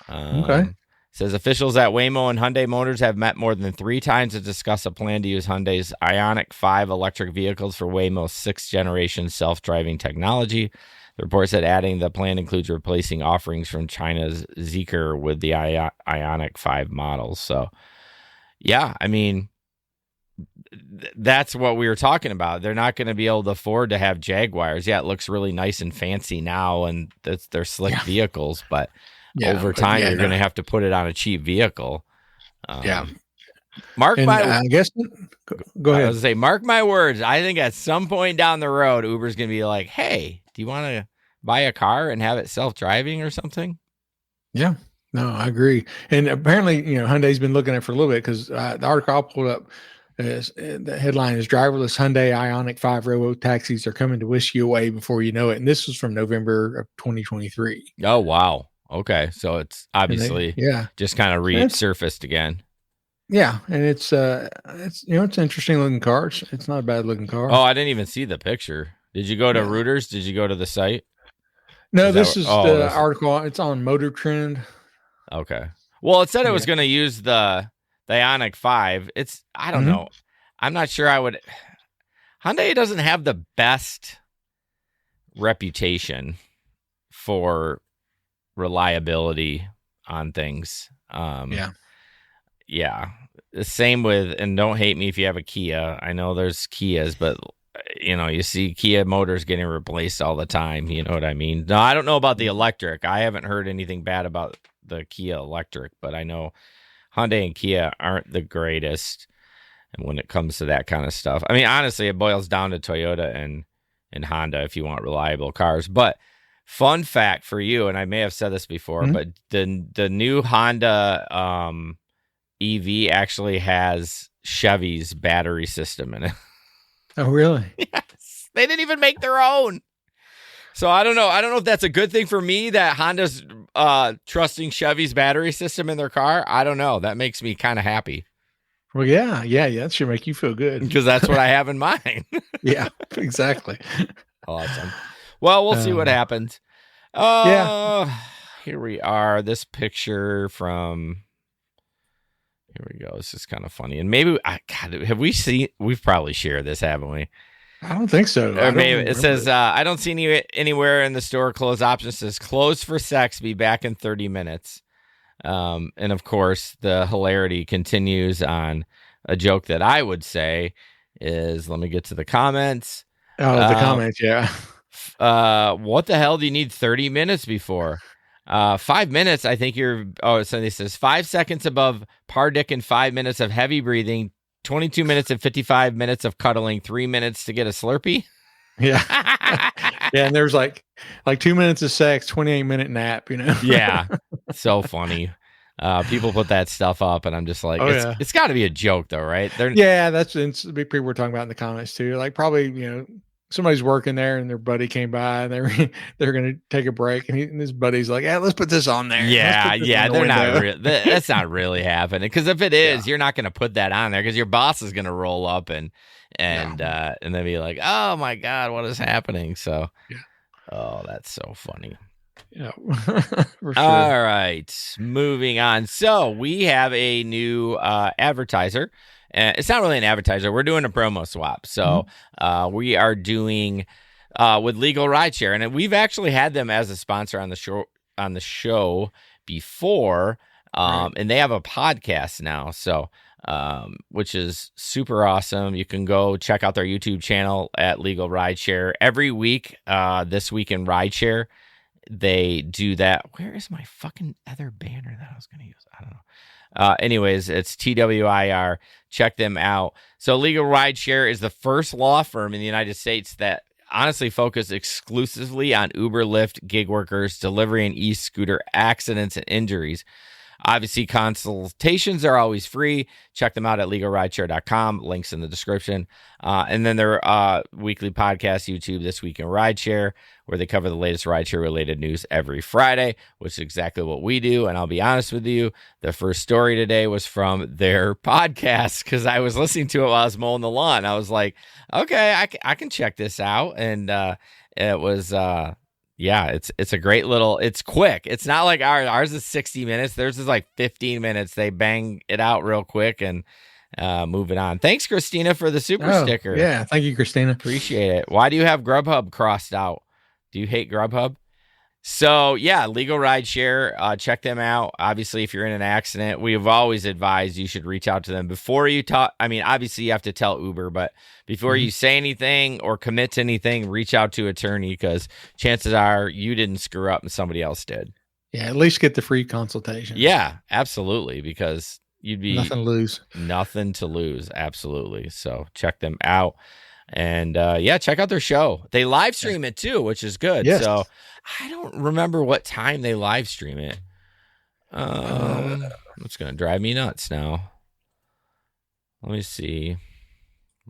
Okay. Says officials at Waymo and Hyundai Motors have met more than 3 times to discuss a plan to use Hyundai's Ioniq 5 electric vehicles for Waymo's 6th-generation self-driving technology. The report said adding the plan includes replacing offerings from China's Zeekr with the Ioniq 5 models. So, yeah, I mean, that's what we were talking about. They're not going to be able to afford to have Jaguars. Yeah, it looks really nice and fancy now, and they're slick vehicles, but over time, you're going to have to put it on a cheap vehicle. Mark my I guess go ahead. I was say, mark my words. I think at some point down the road, Uber's going to be like, "Hey, do you want to buy a car and have it self-driving or something?" Yeah, no, I agree. And apparently, Hyundai's been looking at it for a little bit because the article I pulled up the headline is "Driverless Hyundai Ioniq 5 robo taxis are coming to whisk you away before you know it." And this was from November of 2023. Oh wow. Okay, so it's obviously just kind of resurfaced again. Yeah, and it's it's an interesting looking car. It's not a bad looking car. Oh, I didn't even see the picture. Did you go to Reuters? Did you go to the site? No, this is the article. It's on Motor Trend. Okay. Well, it said it was going to use the Ioniq 5. I don't know. I'm not sure I would. Hyundai doesn't have the best reputation for reliability on things. Yeah. The same with, and don't hate me if you have a Kia. I know there's Kias, but you see Kia motors getting replaced all the time. You know what I mean? No, I don't know about the electric. I haven't heard anything bad about the Kia electric, but I know Hyundai and Kia aren't the greatest. And when it comes to that kind of stuff, I mean, honestly, it boils down to Toyota and Honda if you want reliable cars. But fun fact for you, and I may have said this before, but the new Honda EV actually has Chevy's battery system in it. Oh, really? Yes. They didn't even make their own. So I don't know. I don't know if that's a good thing for me that Honda's trusting Chevy's battery system in their car. I don't know. That makes me kind of happy. Well, yeah. That should make you feel good. Because that's what I have in mind. Yeah, exactly. Awesome. Well, we'll see what happens. Here we are. This picture from... Here we go. This is kind of funny. And maybe, have we seen... We've probably shared this, haven't we? I don't think so. Or maybe it says, I don't see anywhere in the store closed option says closed for sex, be back in 30 minutes. And of course, the hilarity continues on a joke that I would say is, let me get to the comments. Oh, the comments, yeah. What the hell do you need 30 minutes before? 5 minutes, I think so this says 5 seconds above par dick and 5 minutes of heavy breathing, 22 minutes and 55 minutes of cuddling, 3 minutes to get a Slurpee. Yeah. Yeah. And there's like 2 minutes of sex, 28-minute nap, Yeah. So funny. People put that stuff up and I'm just like, it's got to be a joke though, right? That's people were talking about in the comments too. Like probably, somebody's working there and their buddy came by and they're going to take a break and his buddy's like, let's put this on there. Yeah. They're not that's not really happening. Because if it is, you're not going to put that on there because your boss is going to roll up and then be like, oh my God, what is happening? So, oh, that's so funny. Yeah. For sure. All right, moving on. So we have a new advertiser. It's not really an advertiser. We're doing a promo swap. So we are doing with Legal Rideshare, and we've actually had them as a sponsor on the show before. And they have a podcast now. So which is super awesome. You can go check out their YouTube channel at Legal Rideshare every week. This week in Rideshare, they do that. Where is my fucking other banner that I was going to use? I don't know. Anyways, it's TWIR. Check them out. So Legal Rideshare is the first law firm in the United States that honestly focus exclusively on Uber, Lyft, gig workers, delivery, and e-scooter accidents and injuries. Obviously, consultations are always free. Check them out at legalrideshare.com. Links in the description. And then their weekly podcast, YouTube, This Week in Rideshare, where they cover the latest rideshare-related news every Friday, which is exactly what we do. And I'll be honest with you, the first story today was from their podcast because I was listening to it while I was mowing the lawn. I was like, okay, I can check this out. And it was... yeah, it's a great little, it's quick. It's not like ours is 60 minutes. Theirs is like 15 minutes. They bang it out real quick and moving on. Thanks, Christina, for the super sticker. Yeah, thank you, Christina. Appreciate it. Why do you have Grubhub crossed out? Do you hate Grubhub? So, yeah, Legal Rideshare, check them out. Obviously, if you're in an accident, we've always advised you should reach out to them before you talk. I mean, obviously, you have to tell Uber, but before you say anything or commit to anything, reach out to an attorney because chances are you didn't screw up and somebody else did. Yeah, at least get the free consultation. Yeah, absolutely, because you'd be nothing to lose. Nothing to lose, absolutely. So check them out. And check out their show. They live stream it too, which is good. Yes. So I don't remember what time they live stream it. It's going to drive me nuts now. Let me see.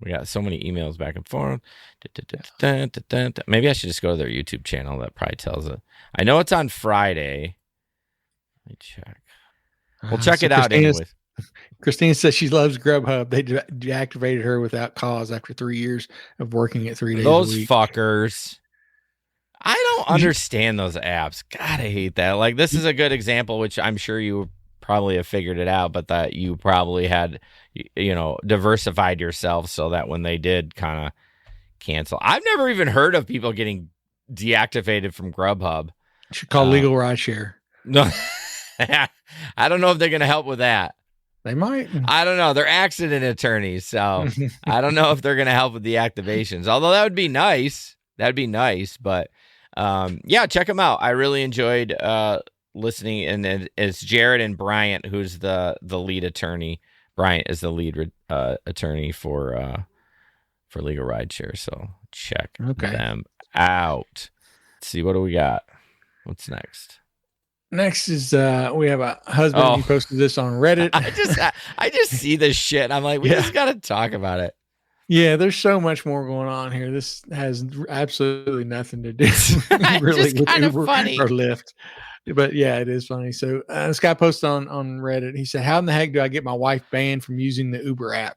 We got so many emails back and forth. Maybe I should just go to their YouTube channel. That probably tells it. I know it's on Friday. Let me check. We'll check it out anyways. Christine says she loves Grubhub. They deactivated her without cause after 3 years of working it 3 days Those a week. Fuckers. I don't understand those apps. God, I hate that. Like, this is a good example, which I'm sure you probably have figured it out, but that you probably had, diversified yourself so that when they did kind of cancel. I've never even heard of people getting deactivated from Grubhub. You should call Legal Rideshare. No, I don't know if they're going to help with that. They might. I don't know. They're accident attorneys, so I don't know if they're going to help with the activations. Although that would be nice. That'd be nice. But check them out. I really enjoyed listening. And it's Jared and Bryant, who's the lead attorney. Bryant is the lead attorney for Legal Rideshare. So check them out. Let's see. What do we got? What's next? Next is we have a husband who posted this on Reddit. I just see this shit. And I'm like, we just got to talk about it. Yeah, there's so much more going on here. This has absolutely nothing to do really with Uber funny. Or Lyft. But yeah, it is funny. So this guy posted on Reddit. He said, how in the heck do I get my wife banned from using the Uber app?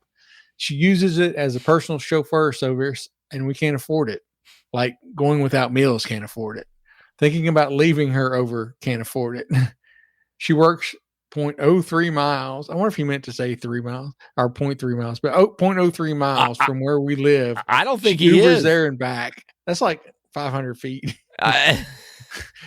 She uses it as a personal chauffeur service and we can't afford it. Like going without meals, can't afford it. Thinking about leaving her over, can't afford it. She works 0.03 miles. I wonder if he meant to say 3 miles or 0.3 miles, but 0.03 miles from where we live. I don't think he Ubers is there and back. That's like 500 feet.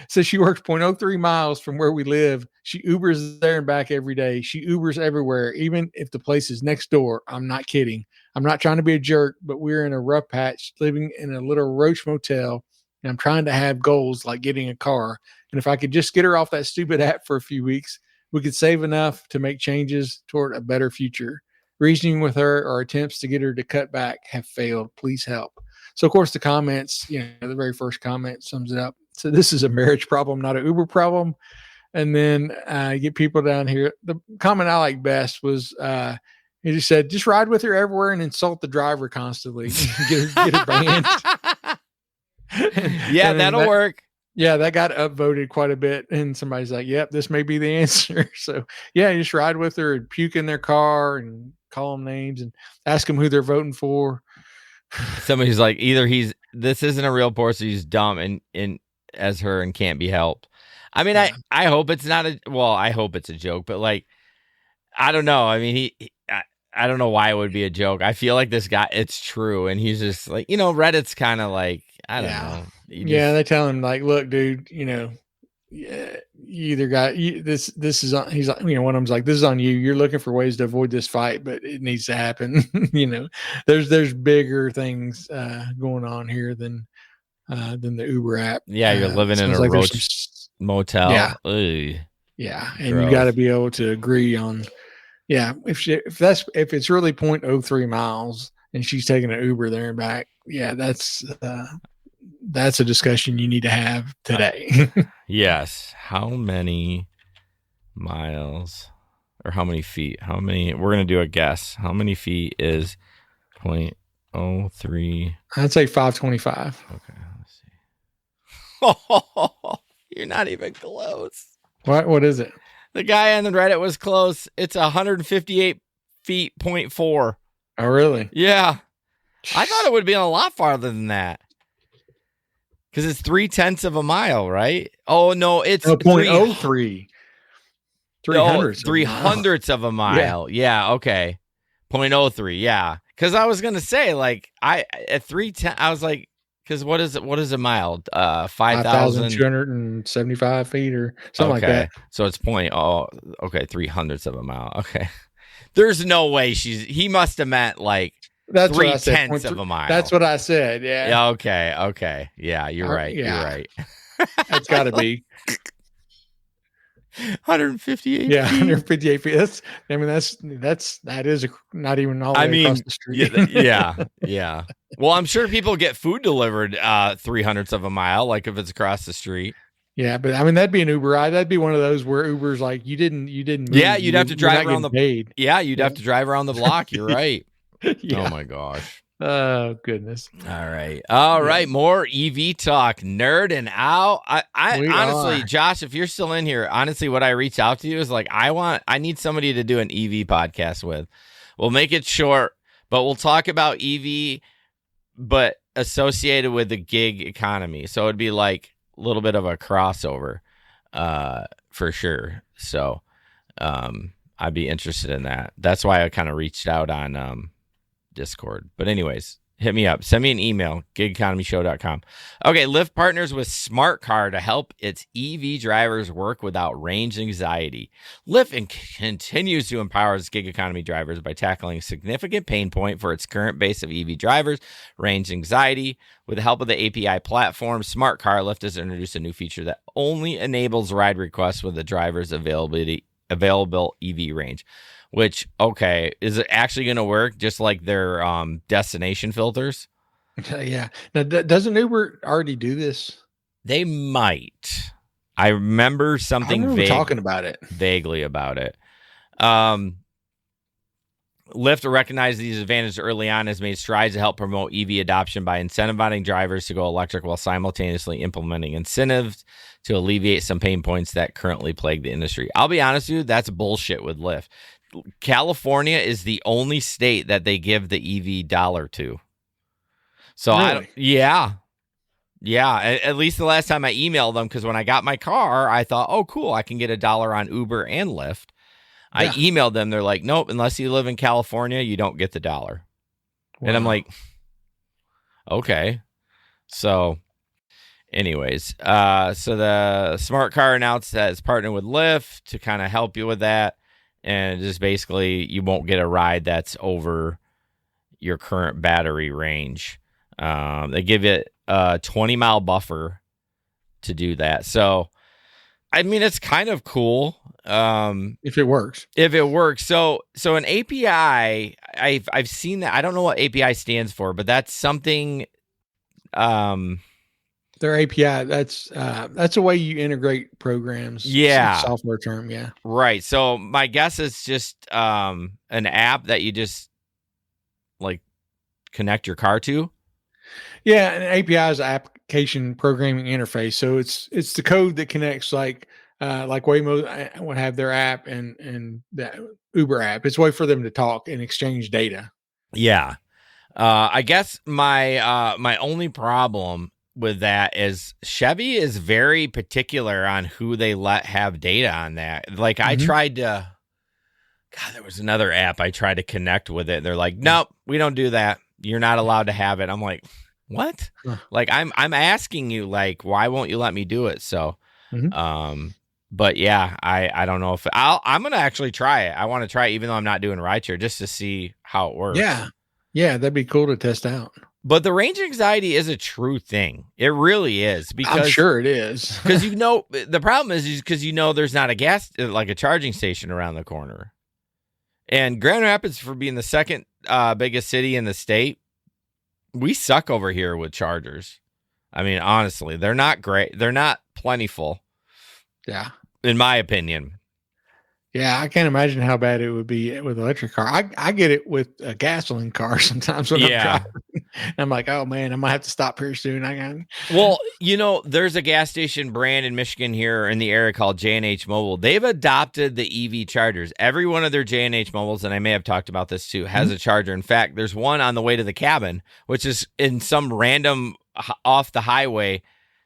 So she works 0.03 miles from where we live. She Ubers there and back every day. She Ubers everywhere, even if the place is next door. I'm not kidding. I'm not trying to be a jerk, but we're in a rough patch living in a little roach motel. And I'm trying to have goals like getting a car. And if I could just get her off that stupid app for a few weeks, we could save enough to make changes toward a better future. Reasoning with her or attempts to get her to cut back have failed. Please help. So, of course, the comments, the very first comment sums it up. So this is a marriage problem, not an Uber problem. And then you get people down here. The comment I like best was he just said, just ride with her everywhere and insult the driver constantly. get her banned. Yeah, that'll work. Yeah, that got upvoted quite a bit. And somebody's like, yep, this may be the answer. So, yeah, you just ride with her and puke in their car and call them names and ask them who they're voting for. Somebody's like, either this isn't a real person, he's dumb and as her and can't be helped. I mean, I hope it's not I hope it's a joke, but like, I don't know. I mean, I don't know why it would be a joke. I feel like this guy, it's true. And he's just like, Reddit's kind of like, I don't know. They tell him like, look, dude, you either got this is on, he's like, one of them's like, this is on you. You're looking for ways to avoid this fight, but it needs to happen. There's bigger things going on here than the Uber app. Yeah. You're living in a roach motel. Yeah. Ugh. Yeah. And you got to be able to agree on, if it's really 0.03 miles and she's taking an Uber there and back, yeah, that's a discussion you need to have today. Yes. How many miles or how many feet? We're going to do a guess. How many feet is 0.03? I'd say 525. Okay. Let's see. You're not even close. What is it? The guy on the Reddit was close. It's 158 feet, 0.4. Oh, really? Yeah. I thought it would be a lot farther than that. Because it's 0.3 of a mile, right? Oh, no, it's 0.03. 300ths of a mile. Yeah, okay. 0.03, yeah. Because I was going to say, like, at 310, I was like, because what is a mile? 5,275 feet or something like that. So it's 300ths of a mile. Okay. There's no way he must have meant like that's 3/10 of a mile. That's what I said. Yeah. Yeah. Okay. Yeah, you're right. Yeah. You're right. It's got to be 158. Yeah, feet. 158 feet. That is not even all the way across the street. Yeah. Well, I'm sure people get food delivered 300ths of a mile, like if it's across the street. Yeah, but I mean that'd be an Uber ride. That'd be one of those where Uber's like you didn't. Move. Yeah, you'd have to drive around the. Paid. Yeah, you'd have to drive around the block. You're right. Yeah. Oh my gosh. Oh goodness. All right. More EV talk. Nerding out. I honestly, Josh, if you're still in here, honestly, what I reached out to you is like, I need somebody to do an EV podcast with. We'll make it short, but we'll talk about EV, but associated with the gig economy. So it'd be like a little bit of a crossover, for sure. So, I'd be interested in that. That's why I kind of reached out on, Discord. But anyways, hit me up. Send me an email, gigeconomyshow.com. Okay, Lyft partners with Smart Car to help its EV drivers work without range anxiety. Lyft continues to empower its gig economy drivers by tackling a significant pain point for its current base of EV drivers, range anxiety. With the help of the API platform, Smart Car, Lyft has introduced a new feature that only enables ride requests with the driver's available EV range. Which, okay, is it actually going to work just like their destination filters? Yeah. Now, doesn't Uber already do this? They might. I remember something talking about it. Vaguely about it. Lyft recognized these advantages early on, has made strides to help promote EV adoption by incentivizing drivers to go electric while simultaneously implementing incentives to alleviate some pain points that currently plague the industry. I'll be honest with you, that's bullshit with Lyft. California is the only state that they give the EV dollar to. So really? Yeah. At least the last time I emailed them, because when I got my car, I thought, oh, cool, I can get $1 on Uber and Lyft. I emailed them. They're like, nope, unless you live in California, you don't get the $1. Wow. And I'm like, okay. So anyways, so the Smart Car announced that it's partnering with Lyft to kind of help you with that. And just basically, you won't get a ride that's over your current battery range. They give it a 20-mile buffer to do that. So, I mean, it's kind of cool. If it works. So an API, I've seen that. I don't know what API stands for, but that's something. Their API, that's a way you integrate programs. Yeah. Software term, yeah. Right. So my guess is just an app that you just like connect your car to. Yeah, an API is an application programming interface. So it's the code that connects like Waymo would have their app and the Uber app. It's a way for them to talk and exchange data. Yeah. I guess my only problem with that is Chevy is very particular on who they let have data on that. Like I tried to, there was another app I tried to connect with it. And they're like, nope, we don't do that. You're not allowed to have it. I'm like, what? Like I'm asking you, like, why won't you let me do it? So, but yeah, I don't know if I'm going to actually try it. I want to try it, even though I'm not doing rideshare, just to see how it works. Yeah. That'd be cool to test out. But the range anxiety is a true thing. It really is. Because I'm sure it is. Because the problem is because there's not a charging station around the corner. And Grand Rapids, for being the second biggest city in the state, We suck over here with chargers. I mean, honestly, they're not great. They're not plentiful, Yeah. in my opinion. Yeah, I can't imagine how bad it would be with an electric car. I get it with a gasoline car sometimes when I'm driving. I'm like, oh man, I might have to stop here soon. Well, there's a gas station brand in Michigan here in the area called J&H Mobile. They've adopted the EV chargers. Every one of their J&H Mobiles, and I may have talked about this too, has a charger. In fact, there's one on the way to the cabin, which is in some random off the highway.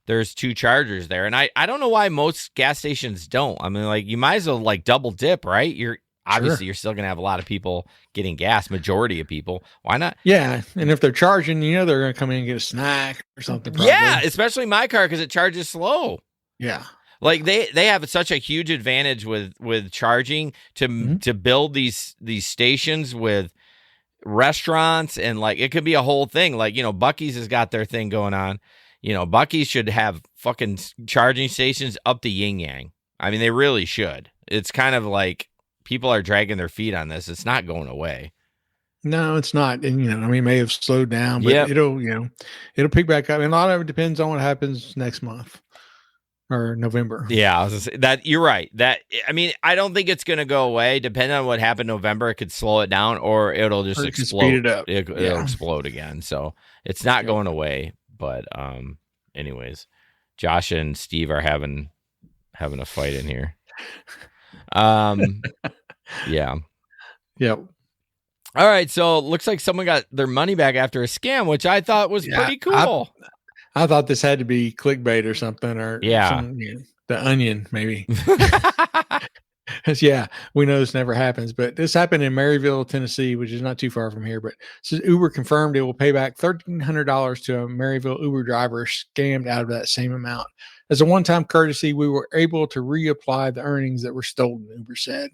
There's 2 chargers there. And I don't know why most gas stations don't. I mean, like, you might as well like double dip, right? You're still going to have a lot of people getting gas, majority of people. Why not? Yeah. And if they're charging, they're going to come in and get a snack or something. Probably. Yeah, especially my car because it charges slow. Yeah. Like they have such a huge advantage with charging to build these stations with restaurants, and like it could be a whole thing. Like, Buc-ee's has got their thing going on. Buc-ee's should have fucking charging stations up to yin yang. I mean, they really should. It's kind of like people are dragging their feet on this. It's not going away. No, it's not. And, it may have slowed down, but it'll pick back up. And a lot of it depends on what happens next month or November. Yeah, I was gonna say that you're right. I don't think it's going to go away. Depending on what happened in November, it could slow it down or it'll just explode. Speed it up. It'll explode again. So it's not going away. But anyways, Josh and Steve are having a fight in here. Yeah. Yep. All right, so it looks like someone got their money back after a scam, which I thought was pretty cool. I thought this had to be clickbait or something, or the Onion maybe. Yeah, we know this never happens, but this happened in Maryville, Tennessee, which is not too far from here. But so Uber confirmed it will pay back $1,300 to a Maryville Uber driver scammed out of that same amount. As a one-time courtesy, we were able to reapply the earnings that were stolen, Uber said.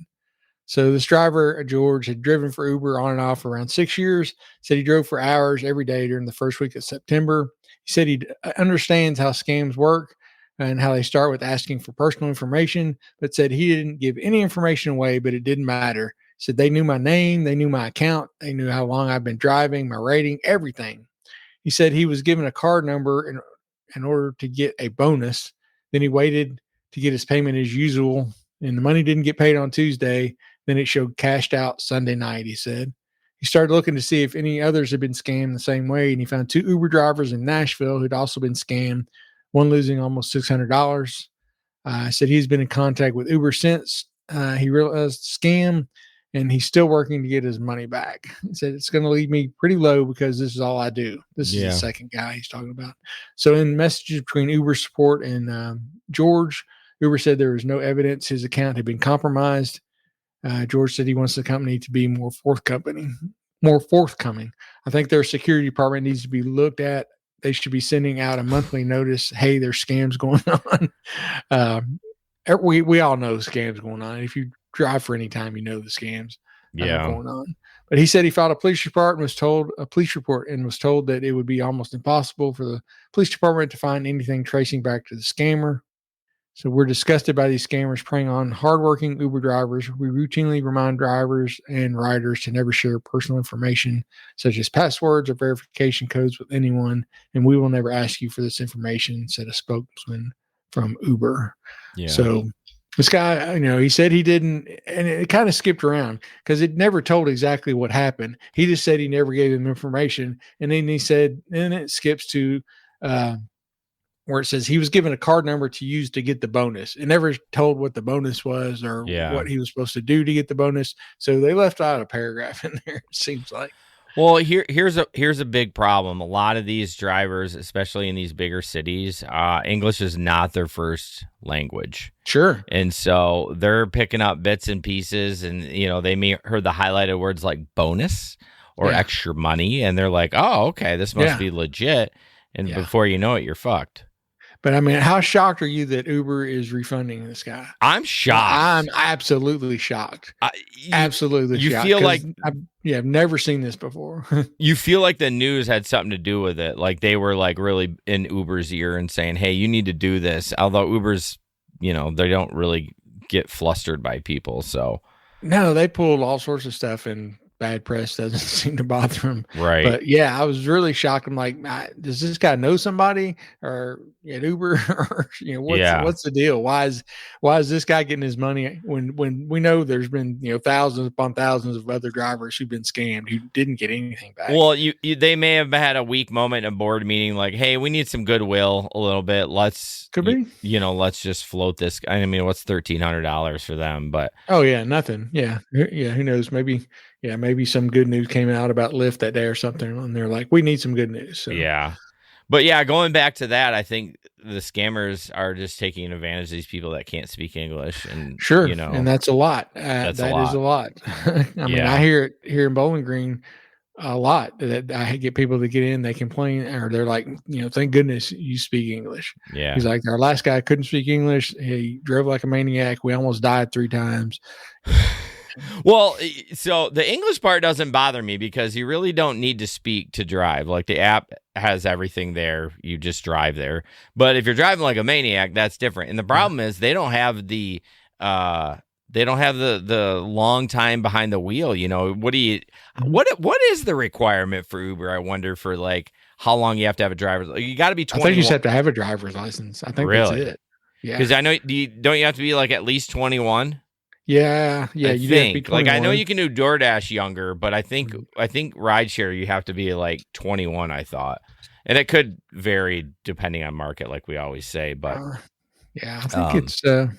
So this driver, George, had driven for Uber on and off for around 6 years, said he drove for hours every day during the first week of September. He said he understands how scams work and how they start with asking for personal information, but said he didn't give any information away, but it didn't matter. He said they knew my name, they knew my account, they knew how long I've been driving, my rating, everything. He said he was given a card number in order to get a bonus. Then he waited to get his payment as usual, and the money didn't get paid on Tuesday. Then it showed cashed out Sunday night, he said. He started looking to see if any others had been scammed the same way, and he found 2 Uber drivers in Nashville who'd also been scammed, one losing almost $600. Said he's been in contact with Uber since he realized the scam, and he's still working to get his money back. He said, it's going to leave me pretty low because this is all I do. This is the second guy he's talking about. So in messages between Uber support and George, Uber said there was no evidence his account had been compromised. George said he wants the company to be more forthcoming. I think their security department needs to be looked at. They should be sending out a monthly notice. Hey, there's scams going on. We all know scams going on. If you drive for any time, you know the scams going on. But he said he filed a police report and was told that it would be almost impossible for the police department to find anything tracing back to the scammer. So we're disgusted by these scammers preying on hardworking Uber drivers. We routinely remind drivers and riders to never share personal information such as passwords or verification codes with anyone, and we will never ask you for this information, said a spokesman from Uber. Yeah. So this guy, he said he didn't, and it kind of skipped around because it never told exactly what happened. He just said he never gave them information, and then he said, then it skips to where it says he was given a card number to use to get the bonus. It never told what the bonus was or what he was supposed to do to get the bonus. So they left out a paragraph in there, it seems like. Well, here's a big problem. A lot of these drivers, especially in these bigger cities, English is not their first language. Sure. And so they're picking up bits and pieces, and they may heard the highlighted words like bonus or extra money, and they're like, oh, okay, this must be legit. And before you know it, you're fucked. But I mean, how shocked are you that Uber is refunding this guy? I'm shocked. I'm absolutely shocked. Absolutely shocked. You feel like I've never seen this before. You feel like the news had something to do with it. Like they were like really in Uber's ear and saying, hey, you need to do this. Although Uber's, they don't really get flustered by people. So no, they pulled all sorts of stuff and bad press doesn't seem to bother him. Right. But yeah, I was really shocked. I'm like, does this guy know somebody or at Uber or what's the deal? Why is this guy getting his money when we know there's been thousands upon thousands of other drivers who've been scammed who didn't get anything back? Well, they may have had a weak moment in a board meeting, like, hey, we need some goodwill a little bit. Let's let's just float this. I mean, what's $1,300 for them? But oh yeah, nothing. Yeah. Who knows? Maybe some good news came out about Lyft that day or something, and they're like, we need some good news. So. Yeah. But yeah, going back to that, I think the scammers are just taking advantage of these people that can't speak English, and sure, and that's a lot. That is a lot. I mean, I hear it here in Bowling Green a lot. That I get people that get in, they complain, or they're like, thank goodness you speak English. Yeah, he's like, our last guy couldn't speak English. He drove like a maniac. We almost died 3 times. Well, so the English part doesn't bother me because you really don't need to speak to drive. Like the app has everything there. You just drive there. But if you're driving like a maniac, that's different. And the problem is they don't have the long time behind the wheel. What is the requirement for Uber? I wonder for like how long you have to have a driver's. You got to be 21. I think you just have to have a driver's license. I think really? That's it. Yeah, because I know don't you have to be like at least 21? Yeah. You think. Like I know you can do DoorDash younger, but I think rideshare you have to be like 21. I thought, and it could vary depending on market, like we always say. But I think it's. I'm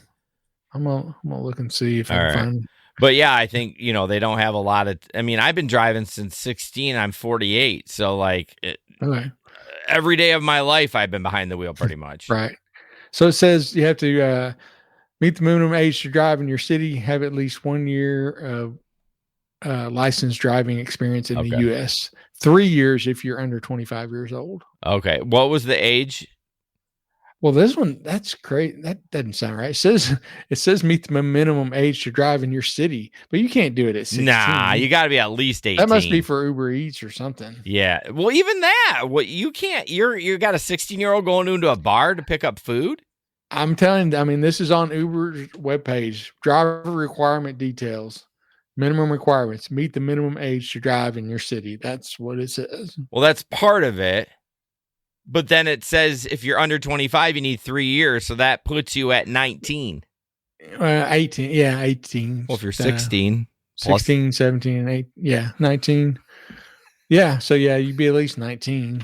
gonna look and see if I can find. But yeah, I think they don't have a lot of. I mean, I've been driving since 16. I'm 48, so like every day of my life, I've been behind the wheel pretty much. Right. So it says you have to meet the minimum age to drive in your city, have at least 1 year of licensed driving experience in the U.S., 3 years if you're under 25 years old. Okay. What was the age? Well, this one, that's great. That doesn't sound right. It says meet the minimum age to drive in your city, but you can't do it at 16. Nah, you got to be at least 18. That must be for Uber Eats or something. Yeah. Well, even that, you can't. You got a 16-year-old going into a bar to pick up food? I'm telling you, I mean, this is on Uber's webpage. Driver requirement details. Minimum requirements. Meet the minimum age to drive in your city. That's what it says. Well, that's part of it. But then it says if you're under 25, you need 3 years. So that puts you at 19. 18. Yeah, 18. Well, if you're 16. 16, 17, and 8. Yeah, 19. Yeah, so yeah, you'd be at least 19.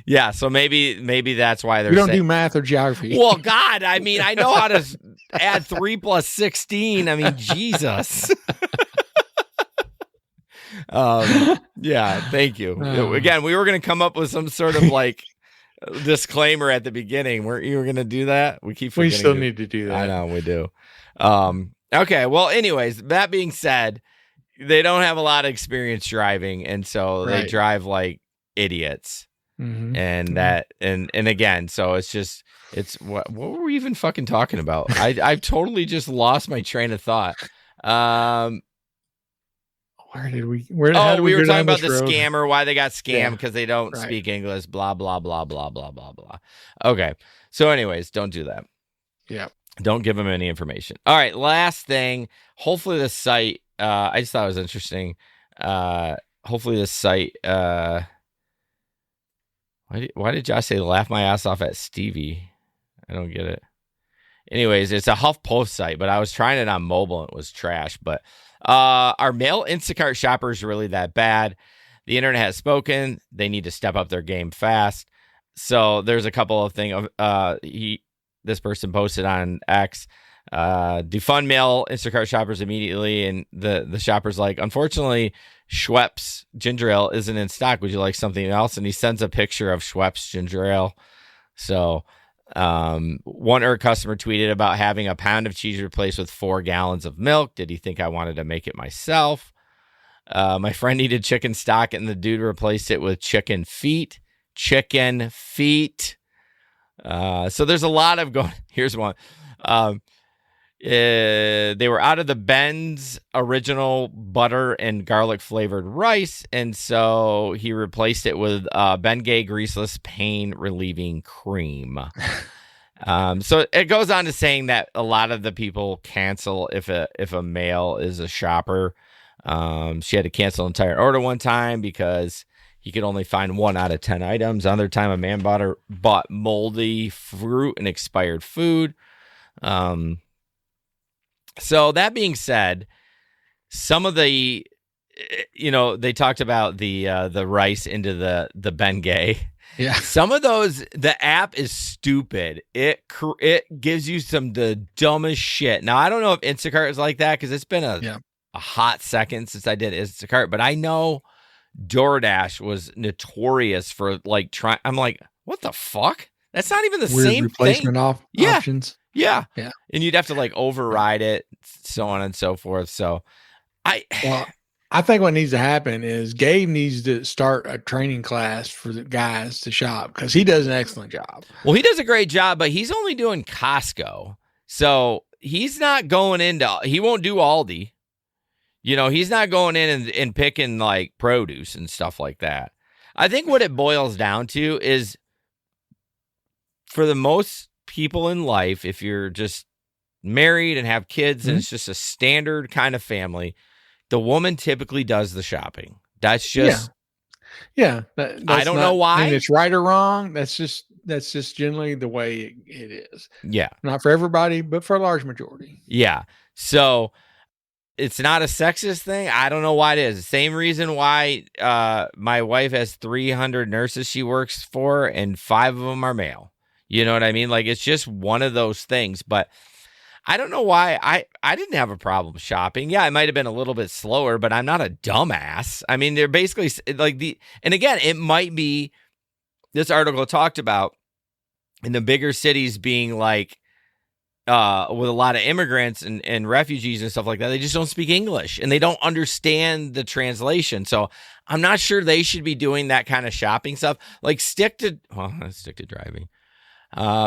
Yeah, so maybe that's why they're. We don't do math or geography. Well, God, I mean, I know how to add 3 plus 16. I mean, Jesus. Yeah, thank you. Again, we were going to come up with some sort of like disclaimer at the beginning. You were going to do that. We still need to do that. I know we do. Okay. Well, anyways, that being said, they don't have a lot of experience driving, and so they drive like idiots. Mm-hmm. And again, so it's what were we even fucking talking about? I've totally just lost my train of thought. We were talking about the scammer, why they got scammed because they don't speak English, blah blah blah blah blah blah blah. Okay, so anyways, don't do that. Yeah, don't give them any information. All right, last thing. Hopefully, the site. I just thought it was interesting. Hopefully, the site. Why did Josh say laugh my ass off at Stevie? I don't get it. Anyways, it's a HuffPost site, but I was trying it on mobile and it was trash. But are male Instacart shoppers really that bad? The internet has spoken. They need to step up their game fast. So there's a couple of things. This person posted on X. Defund male Instacart shoppers immediately, and the shopper's like, unfortunately, Schweppes ginger ale isn't in stock. Would you like something else? And he sends a picture of Schweppes ginger ale. So one customer tweeted about having a pound of cheese replaced with 4 gallons of milk. Did he think I wanted to make it myself? My friend needed chicken stock, and the dude replaced it with chicken feet. So there's a lot of going. Here's one. They were out of the Ben's original butter and garlic flavored rice, and so he replaced it with Bengay greaseless pain relieving cream. So it goes on to saying that a lot of the people cancel if a male is a shopper. She had to cancel an entire order one time because he could only find 1 out of 10 items. Another time, a man bought moldy fruit and expired food. So that being said, some of the, they talked about the rice into the Bengay. Yeah. Some of those, the app is stupid. It gives you the dumbest shit. Now, I don't know if Instacart is like that because it's been a hot second since I did Instacart, but I know DoorDash was notorious for like trying. I'm like, what the fuck? That's not even the Weird same replacement thing. Options. Yeah. Yeah. And you'd have to like override it, so on and so forth. So I think what needs to happen is Gabe needs to start a training class for the guys to shop because he does an excellent job. Well, he does a great job, but he's only doing Costco. So he's not going he won't do Aldi. He's not going in and picking like produce and stuff like that. I think what it boils down to is for the most people in life, if you're just married and have kids and it's just a standard kind of family, the woman typically does the shopping. That's just, I don't know why. I mean, it's right or wrong. That's just generally the way it is. Yeah. Not for everybody, but for a large majority. Yeah. So it's not a sexist thing. I don't know why it is. Same reason why my wife has 300 nurses she works for and 5 of them are male. You know what I mean? Like, it's just one of those things. But I don't know why. I didn't have a problem shopping. Yeah, I might have been a little bit slower, but I'm not a dumbass. I mean, they're basically like and again, it might be, this article talked about in the bigger cities being like, with a lot of immigrants and refugees and stuff like that, they just don't speak English and they don't understand the translation. So I'm not sure they should be doing that kind of shopping stuff. Like stick to driving.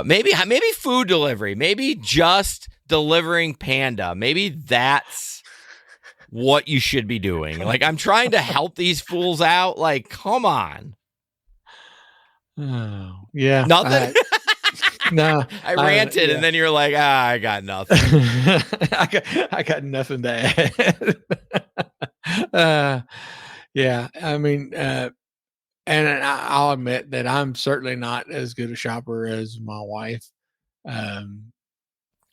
Maybe food delivery. Maybe just delivering Panda. Maybe that's what you should be doing. Like, I'm trying to help these fools out. Like, come on. Oh, yeah. Nothing. No, I ranted, and then you're like, I got nothing. I got nothing to add. Yeah, I mean, and I'll admit that I'm certainly not as good a shopper as my wife.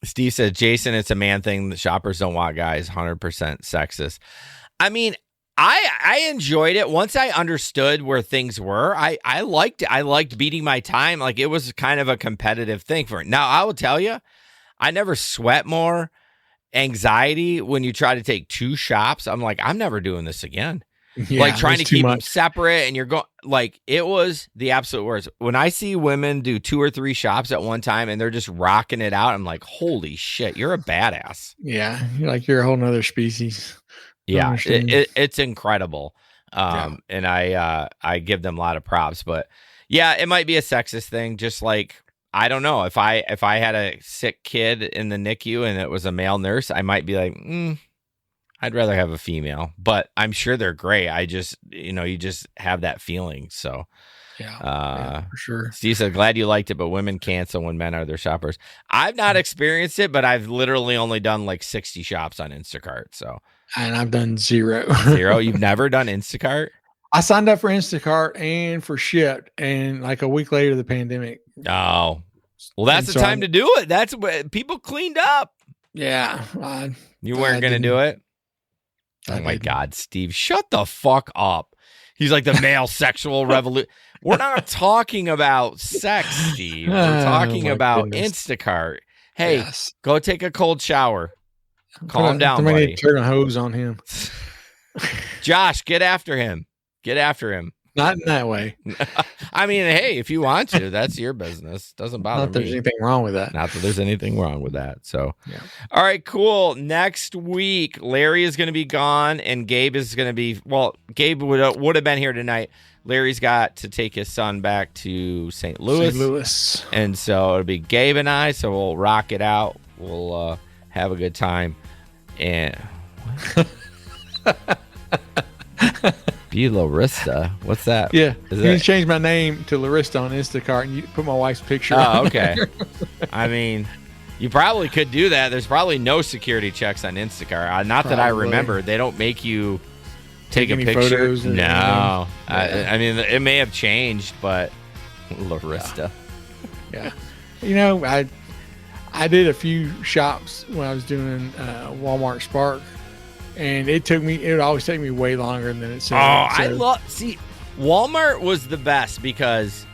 Steve said, Jason, it's a man thing. The shoppers don't want guys. 100% sexist. I mean, I enjoyed it. Once I understood where things were, I liked it. I liked beating my time. Like, it was kind of a competitive thing for it. Now, I will tell you, I never sweat more anxiety when you try to take 2 shops. I'm like, I'm never doing this again. Yeah, like trying to keep them much. separate, and you're going like, it was the absolute worst. When I see women do 2 or 3 shops at one time and they're just rocking it out, I'm like, holy shit, you're a badass. Yeah, you're a whole nother species. Yeah, it's incredible. And I give them a lot of props, but yeah, it might be a sexist thing. Just like, I don't know, if I had a sick kid in the NICU and it was a male nurse, I might be like, I'd rather have a female, but I'm sure they're great. I just, you just have that feeling. So yeah, for sure. Steve said, glad you liked it, but women cancel when men are their shoppers. I've not experienced it, but I've literally only done like 60 shops on Instacart. So, and I've done 0. 0. You've never done Instacart? I signed up for Instacart and for Shipt, and like a week later, the pandemic. Oh, well, that's the time to do it. That's what people cleaned up. Yeah. You weren't going to do it? Oh my God, Steve, shut the fuck up. He's like the male sexual revolution. We're not talking about sex, Steve. We're talking about Instacart. Hey, go take a cold shower. Calm down, buddy. Turn a hose on him. Josh, get after him. Get after him. Not in that way. I mean, hey, if you want to, that's your business. Doesn't bother me. Not that there's anything wrong with that. Not that there's anything wrong with that. So, yeah. All right, cool. Next week, Larry is going to be gone, and Gabe is going to be. Well, Gabe would have been here tonight. Larry's got to take his son back to St. Louis. And so it'll be Gabe and I. So we'll rock it out. We'll have a good time. And. Be Larissa. What's that? Yeah. You changed my name to Larissa on Instacart and you put my wife's picture on okay. there. I mean, You probably could do that. There's probably no security checks on Instacart. Not that I Probably. remember. They don't make you take a any picture. photos or No. anything? I mean, it may have changed, but Larista. Yeah. You know, I did a few shops when I was doing Walmart Spark, and it would always take me way longer than it said. See, Walmart was the best because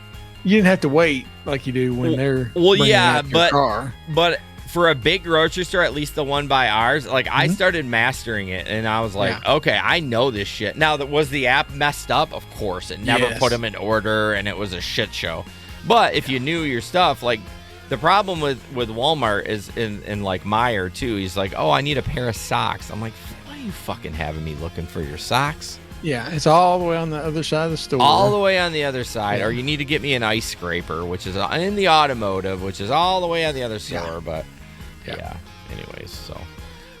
you didn't have to wait like you do when they're bringing out your car. But for a big grocery store, at least the one by ours, like I started mastering it, and I was like, okay, I know this shit. Now, was the app messed up? Of course, it never put them in order, and it was a shit show. But if you knew your stuff, like the problem with Walmart is in like Meyer too. He's like, oh, I need a pair of socks. I'm like, why are you fucking having me looking for your socks? Yeah, it's all the way on the other side of the store. All the way on the other side. Or you need to get me an ice scraper, which is in the automotive, which is all the way on the other store. But yeah, anyways, so.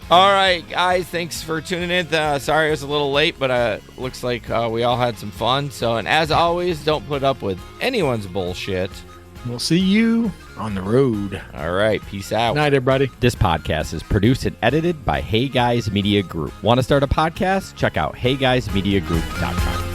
All right, guys, thanks for tuning in. Sorry it was a little late, but looks like we all had some fun. So, and as always, don't put up with anyone's bullshit. We'll see you on the road. All right, peace out. Night, everybody. This podcast is produced and edited by Hey Guys Media Group. Want to start a podcast? Check out heyguysmediagroup.com.